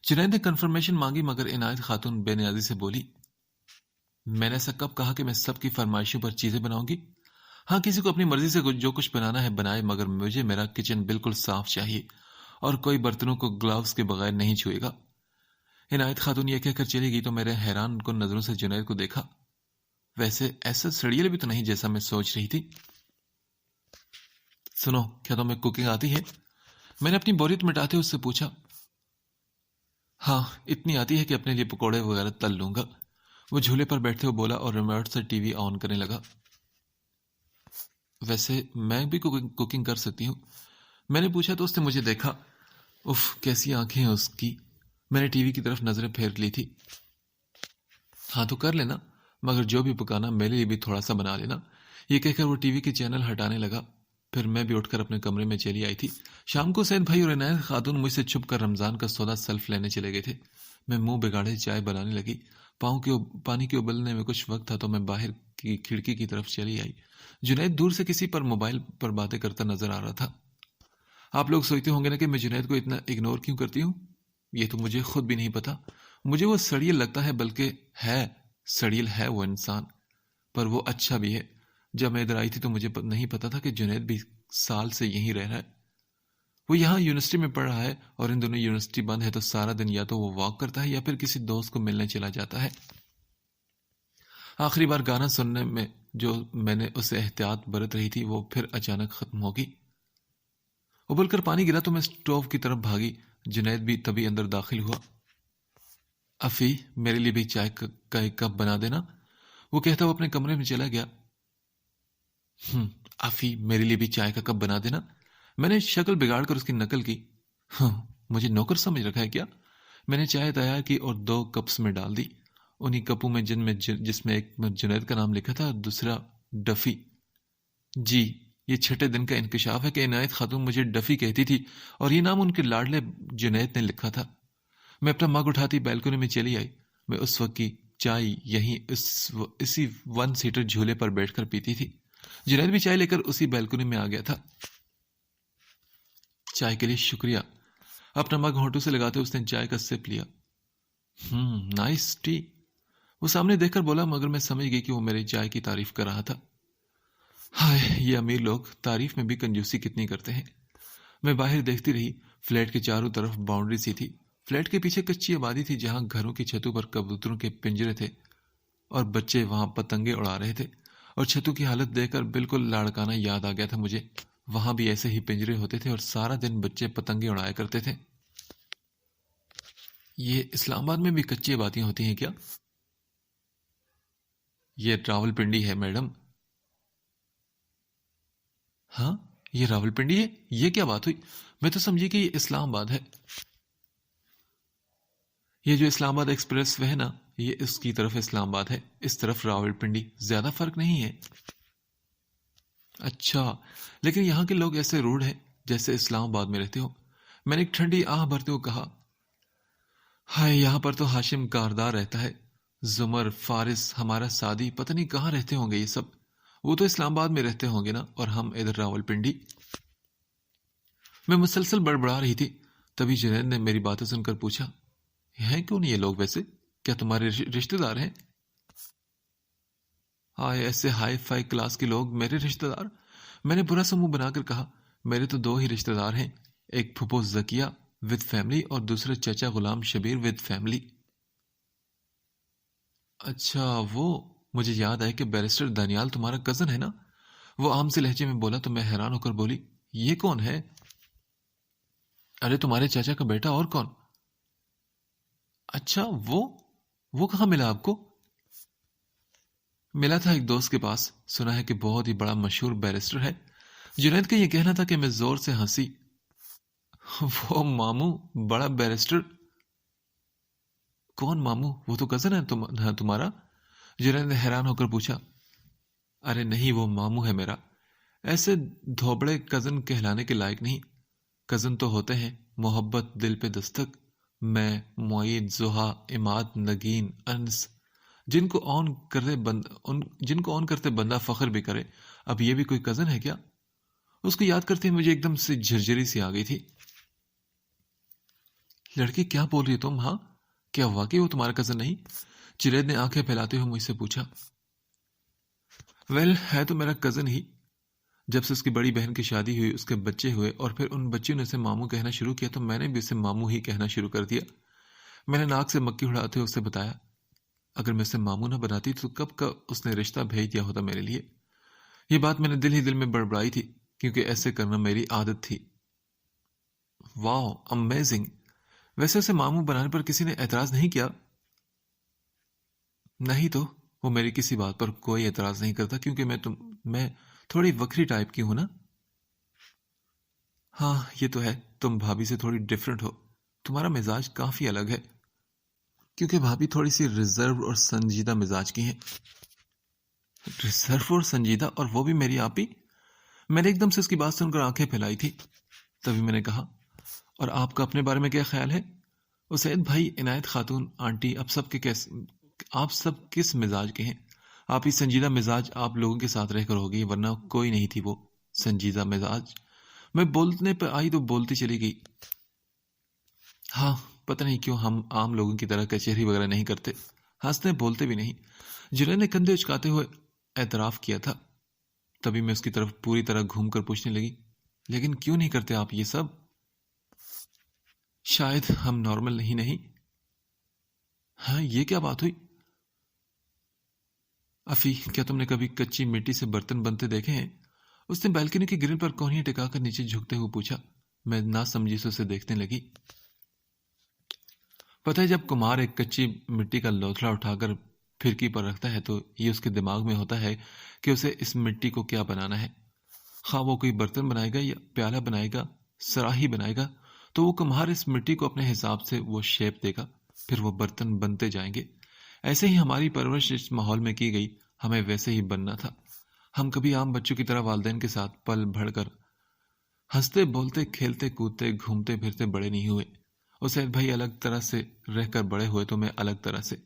جنید نے کنفرمیشن مانگی مگر عنایت خاتون بے نیازی سے بولی میں نے ایسا کب کہا کہ میں سب کی فرمائشوں پر چیزیں بناؤں گی؟ ہاں کسی کو اپنی مرضی سے جو کچھ بنانا ہے بنائے مگر مجھے میرا کچن بالکل صاف چاہیے اور کوئی برتنوں کو گلوز کے بغیر نہیں چھوئے گا. عنایت خاتون یہ کہہ کر چلی گئی تو میرے حیران کن نظروں سے جنید کو دیکھا. ویسے ایسا سڑیل بھی تو نہیں جیسا میں سوچ رہی تھی. سنو کیا تمہیں کوکنگ آتی ہے؟ میں نے اپنی بوریت مٹاتے اس سے پوچھا. ہاں اتنی آتی ہے کہ اپنے لیے پکوڑے وغیرہ تل لوں گا. وہ جھولے پر بیٹھے ہوئے بولا اور ریموٹ سے ٹی وی آن کرنے لگا. ویسے میں بھی کوکنگ کر سکتی ہوں. میں نے پوچھا تو اس نے مجھے دیکھا. اف کیسی آنکھیں ہیں اس کی. میں نے ٹی وی کی طرف نظریں پھیر لی تھی. ہاں تو کر لینا مگر جو بھی پکانا میرے لیے بھی تھوڑا سا بنا لینا. یہ کہہ کر وہ ٹی وی کے چینل ہٹانے لگا. پھر میں بھی اٹھ کر اپنے کمرے میں چلی آئی تھی. شام کو سید بھائی اور عنایت خاتون مجھ سے چھپ کر رمضان کا سودا سیلف لینے چلے گئے تھے. میں منہ بگاڑے چائے بنانے لگی. پانی کے ابلنے میں کچھ وقت تھا تو میں باہر کی کھڑکی کی طرف چلی آئی. جنید دور سے کسی پر موبائل پر باتیں کرتا نظر آ رہا تھا. آپ لوگ سوچتے ہوں گے نا کہ میں جنید کو اتنا اگنور کیوں کرتی ہوں، یہ تو مجھے خود بھی نہیں پتا. مجھے وہ سڑیل لگتا ہے، بلکہ ہے سڑیل ہے وہ انسان، پر وہ اچھا بھی ہے. جب میں ادھر آئی تھی تو مجھے نہیں پتا تھا کہ جنید بھی سال سے یہیں رہ رہا ہے. وہ یہاں یونیورسٹی میں پڑھ رہا ہے، اور ان دونوں یونیورسٹی بند ہے تو سارا دن یا تو وہ واک کرتا ہے یا پھر کسی دوست کو ملنے چلا جاتا ہے. آخری بار گانا سننے میں جو میں نے اسے احتیاط برت رہی تھی وہ پھر اچانک ختم ہو گئی. ابل کر پانی گرا تو میں سٹوو کی طرف بھاگی. جنید بھی تبھی اندر داخل ہوا. افی، میرے لیے بھی چائے کا ایک کپ بنا دینا، وہ کہتا وہ اپنے کمرے میں چلا گیا. افی، میرے لیے بھی چائے کا کپ بنا دینا. میں نے شکل بگاڑ کر اس کی نقل کی. مجھے نوکر سمجھ رکھا ہے کیا؟ میں نے چائے تیار کی اور 2 کپس میں ڈال دی. انہی کپوں میں جس میں ایک جنید کا نام لکھا تھا اور دوسرا ڈفی. جی، یہ چھٹے دن کا انکشاف ہے کہ عنایت خاتون مجھے ڈفی کہتی تھی اور یہ نام ان کے لاڈلے جنید نے لکھا تھا. میں اپنا مگ اٹھاتی بیلکونی میں چلی آئی. میں اس وقت کی چائے یہیں اسی 1 سیٹر جھولے پر بیٹھ کر پیتی تھی. جنید بھی چائے لے کر اسی بیلکونی میں آ گیا تھا. چائے کے لیے شکریہ. اپنا مگ ہونٹوں سے لگاتے اس نے چائے کا سپ لیا. نائس ٹی، وہ سامنے دیکھ کر بولا، مگر میں سمجھ گئی کہ وہ میری چائے کی تعریف کر رہا تھا. ہائے، یہ امیر لوگ تعریف میں بھی کنجوسی کتنی کرتے ہیں. میں باہر دیکھتی رہی. فلیٹ کے چاروں طرف باؤنڈری سی تھی. فلیٹ کے پیچھے کچی آبادی تھی جہاں گھروں کی چھتوں پر کبوتروں کے پنجرے تھے اور بچے وہاں پتنگے اڑا رہے تھے. اور چھتوں کی حالت دیکھ کر بالکل لاڑکانہ یاد آ گیا تھا مجھے. وہاں بھی ایسے ہی پنجرے ہوتے تھے اور سارا دن بچے پتنگے اڑایا کرتے تھے. یہ اسلام آباد میں بھی کچی آبادیاں ہوتی ہیں کیا؟ یہ راول پنڈی ہے میڈم. ہاں، یہ راول پنڈی ہے؟ یہ کیا بات ہوئی؟ میں تو سمجھی کہ یہ اسلام آباد ہے. یہ جو اسلام آباد ایکسپریس وے ہے نا، یہ اس کی طرف اسلام آباد ہے، اس طرف راول پنڈی. زیادہ فرق نہیں ہے. اچھا، لیکن یہاں کے لوگ ایسے روڈ ہیں جیسے اسلام آباد میں رہتے ہو. میں نے ایک ٹھنڈی آہ بھرتے ہوئے کہا. ہائے، یہاں پر تو ہاشم کاردار رہتا ہے، زمر، فارس، ہمارا سعدی، پتہ نہیں کہاں رہتے ہوں گے یہ سب. وہ تو اسلام آباد میں رہتے ہوں گے نا، اور ہم ادھر راول پنڈی. میں مسلسل بڑبڑا رہی تھی. تبھی جنید نے میری باتیں سن کر پوچھا، ہیں کون یہ لوگ ویسے؟ کیا تمہارے رشتہ دار ہیں؟ ہائے، ایسے ہائی فائی کلاس کے لوگ میرے رشتہ دار؟ میں نے برا سا منہ بنا کر کہا. میرے تو 2 ہی رشتہ دار ہیں، ایک پھپھو زکیہ ود فیملی اور دوسرا چچا غلام شبیر ود فیملی. اچھا، وہ مجھے یاد ہے کہ بیرسٹر دانیال تمہارا کزن ہے نا. وہ عام سے لہجے میں بولا تو میں حیران ہو کر بولی، یہ کون ہے؟ ارے تمہارے چاچا کا بیٹا، اور کون؟ اچھا، وہ کہاں ملا آپ کو؟ ملا تھا ایک دوست کے پاس. سنا ہے کہ بہت ہی بڑا مشہور بیرسٹر ہے. جنید کا یہ کہنا تھا کہ میں زور سے ہنسی. وہ ماموں بڑا بیرسٹر؟ کون ماموں؟ وہ تو کزن ہے تمہارا. جنید نے حیران ہو کر پوچھا. ارے نہیں، وہ ماموں ہے میرا. ایسے دھوبڑے کزن کہلانے کے لائق نہیں. کزن تو ہوتے ہیں محبت، دل پہ دستک، میں، معید، زہا، عماد، نگین، انس، جن کو آن کرتے بندہ فخر بھی کرے. اب یہ بھی کوئی کزن ہے کیا؟ اس کو یاد کرتے مجھے ایک دم سے جھرجھری سی آ گئی تھی. لڑکی، کیا بول رہی تم؟ ہاں، کیا واقعی وہ تمہارا کزن نہیں؟ جنید نے آنکھیں پھیلاتے ہوئے مجھ سے پوچھا. ویل، ہے تو میرا کزن ہی. جب سے اس کی بڑی بہن کی شادی ہوئی، اس کے بچے ہوئے اور پھر ان بچوں نے اسے ماموں کہنا شروع کیا تو میں نے بھی اسے ماموں ہی کہنا شروع کر دیا. میں نے ناک سے مکی اڑاتے ہوئے اسے بتایا. اگر میں اسے ماموں نہ بناتی تو کب کا اس نے رشتہ بھیج دیا ہوتا میرے لیے. یہ بات میں نے دل ہی دل میں بڑبڑائی تھی کیونکہ ایسے کرنا میری عادت تھی. واو، امیزنگ. ویسے اسے ماموں بنانے پر کسی نے اعتراض نہیں کیا؟ نہیں تو وہ میری کسی بات پر کوئی اعتراض نہیں کرتا کیونکہ میں تھوڑی وکری ٹائپ کی ہوں نا. ہاں، یہ تو ہے. تم بھابھی سے تھوڑی ڈیفرنٹ ہو. تمہارا مزاج کافی الگ ہے کیونکہ بھابھی تھوڑی سی ریزرو اور سنجیدہ مزاج کی ہیں. ریزرو اور سنجیدہ، اور وہ بھی میری آپ ہی؟ میں نے ایک دم سے اس کی بات سن کر آنکھیں پھیلائی تھی. تبھی میں نے کہا، اور آپ کا اپنے بارے میں کیا خیال ہے؟ اسید بھائی، عنایت خاتون، آنٹی، آپ سب کس مزاج کے ہیں؟ آپ ہی سنجیدہ مزاج آپ لوگوں کے ساتھ رہ کر ہوگی، ورنہ کوئی نہیں تھی وہ سنجیدہ مزاج. میں بولنے پہ آئی تو بولتی چلی گئی، ہاں پتہ نہیں کیوں ہم عام لوگوں کی طرح کچہری وغیرہ نہیں کرتے، ہنستے بولتے بھی نہیں۔ جنید نے کندھے اچکاتے ہوئے اعتراف کیا تھا۔ تبھی میں اس کی طرف پوری طرح گھوم کر پوچھنے لگی، لیکن کیوں نہیں کرتے آپ یہ سب؟ شاید ہم نارمل نہیں۔ ہاں یہ کیا بات ہوئی؟ افی، کیا تم نے کبھی کچی مٹی سے برتن بنتے دیکھے ہیں؟ اس نے بالکنی کی گرل پر کونیاں ٹکا کر نیچے جھکتے ہوئے پوچھا۔ میں نہ سمجھی سے اسے دیکھنے لگی۔ پتہ ہے، جب کمار ایک کچی مٹی کا لوتھڑا اٹھا کر پھرکی پر رکھتا ہے تو یہ اس کے دماغ میں ہوتا ہے کہ اسے اس مٹی کو کیا بنانا ہے۔ خواہ وہ کوئی برتن بنائے گا یا پیالہ بنائے گا، سراہی بنائے گا، تو وہ کمہار اس مٹی کو اپنے حساب سے وہ شیپ دے گا، پھر وہ برتن بنتے جائیں گے۔ ایسے ہی ہماری پرورش اس ماحول میں کی گئی، ہمیں ویسے ہی بننا تھا۔ ہم کبھی عام بچوں کی طرح والدین کے ساتھ پل بڑھ کر ہنستے بولتے کھیلتے کودتے گھومتے پھرتے بڑے نہیں ہوئے۔ اسید بھائی الگ طرح سے رہ کر بڑے ہوئے تو میں الگ طرح سے۔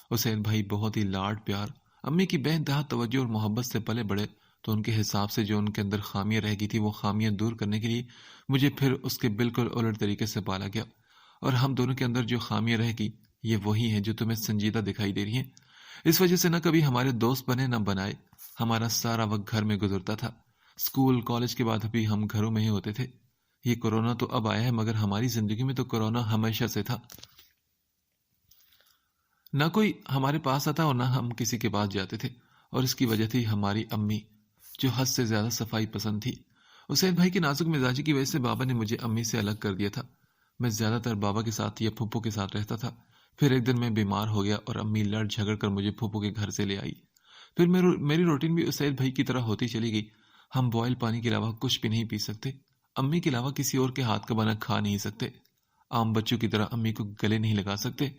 اسید بھائی بہت ہی لاڈ پیار، امی کی بے انتہا توجہ اور محبت سے پلے بڑے، تو ان کے حساب سے جو ان کے اندر خامیاں رہ گئی تھی وہ خامیاں دور کرنے کے لیے مجھے پھر اس کے بالکل الٹ طریقے سے پالا گیا۔ اور ہم دونوں کے اندر جو خامیاں رہ گئی یہ وہی ہیں جو تمہیں سنجیدہ دکھائی دے رہی ہیں۔ اس وجہ سے نہ کبھی ہمارے دوست بنے نہ بنائے، ہمارا سارا وقت گھر میں گزرتا تھا۔ اسکول کالج کے بعد بھی ہم گھروں میں ہی ہوتے تھے۔ یہ کورونا تو اب آیا ہے مگر ہماری زندگی میں تو کورونا ہمیشہ سے تھا۔ نہ کوئی ہمارے پاس آتا اور نہ ہم کسی کے پاس جاتے تھے، اور اس کی وجہ تھی ہماری امی جو حد سے زیادہ صفائی پسند تھی۔ اسید بھائی کی نازک مزاجی کی وجہ سے بابا نے مجھے امی سے الگ کر دیا تھا۔ میں زیادہ تر بابا کے ساتھ یا پھپھو کے ساتھ رہتا تھا۔ پھر ایک دن میں بیمار ہو گیا اور امی لڑ جھگڑ کر مجھے پھپھو کے گھر سے لے آئی۔ پھر میری روٹین بھی اسید بھائی کی طرح ہوتی چلی گئی۔ ہم بوائل پانی کے علاوہ کچھ بھی نہیں پی سکتے، امی کے علاوہ کسی اور کے ہاتھ کا بنا کھا نہیں سکتے، عام بچوں کی طرح امی کو گلے نہیں لگا سکتے۔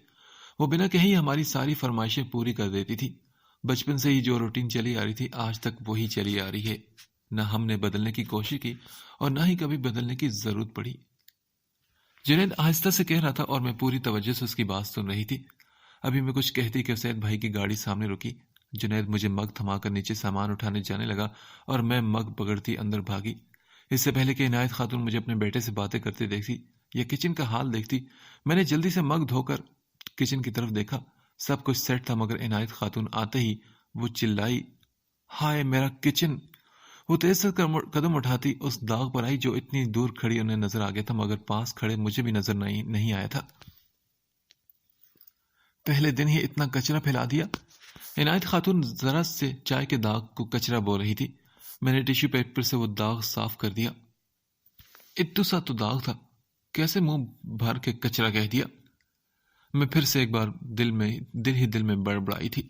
وہ بنا کہیں ہماری ساری فرمائشیں پوری کر دیتی تھی۔ بچپن سے ہی جو روٹین چلی آ رہی تھی آج تک وہی چلی آ رہی ہے۔ نہ ہم نے بدلنے کی کوشش کی اور نہ ہی کبھی بدلنے کی ضرورت پڑی۔ جنید آہستہ سے کہہ رہا تھا اور میں پوری توجہ سے اس کی بات سن رہی تھی۔ ابھی میں کچھ کہتی کہ اسید بھائی کی گاڑی سامنے رکی۔ جنید مجھے مگ تھما کر نیچے سامان اٹھانے جانے لگا اور میں مگ پکڑتی اندر بھاگی۔ اس سے پہلے کہ عنایت خاتون مجھے اپنے بیٹے سے باتیں کرتے دیکھتی یا کچن کا حال دیکھتی، میں نے جلدی سے مگ دھو کر کچن کی طرف دیکھا۔ سب کچھ سیٹ تھا مگر عنایت خاتون آتے ہی وہ چلائی، ہائے میرا کچن! وہ تیز سے قدم اٹھاتی اس داغ پر آئی جو اتنی دور کھڑی انہیں نظر آ گیا تھا مگر پاس کھڑے مجھے بھی نظر نہیں آیا تھا۔ پہلے دن ہی اتنا کچرا پھیلا دیا! عنایت خاتون ذرا سے چائے کے داغ کو کچرا بول رہی تھی۔ میں نے ٹیشو پیپر سے وہ داغ صاف کر دیا۔ اتو سا تو داغ تھا، کیسے منہ بھر کے کچرا کہہ دیا؟ میں پھر سے ایک بار دل میں بڑبڑائی تھی۔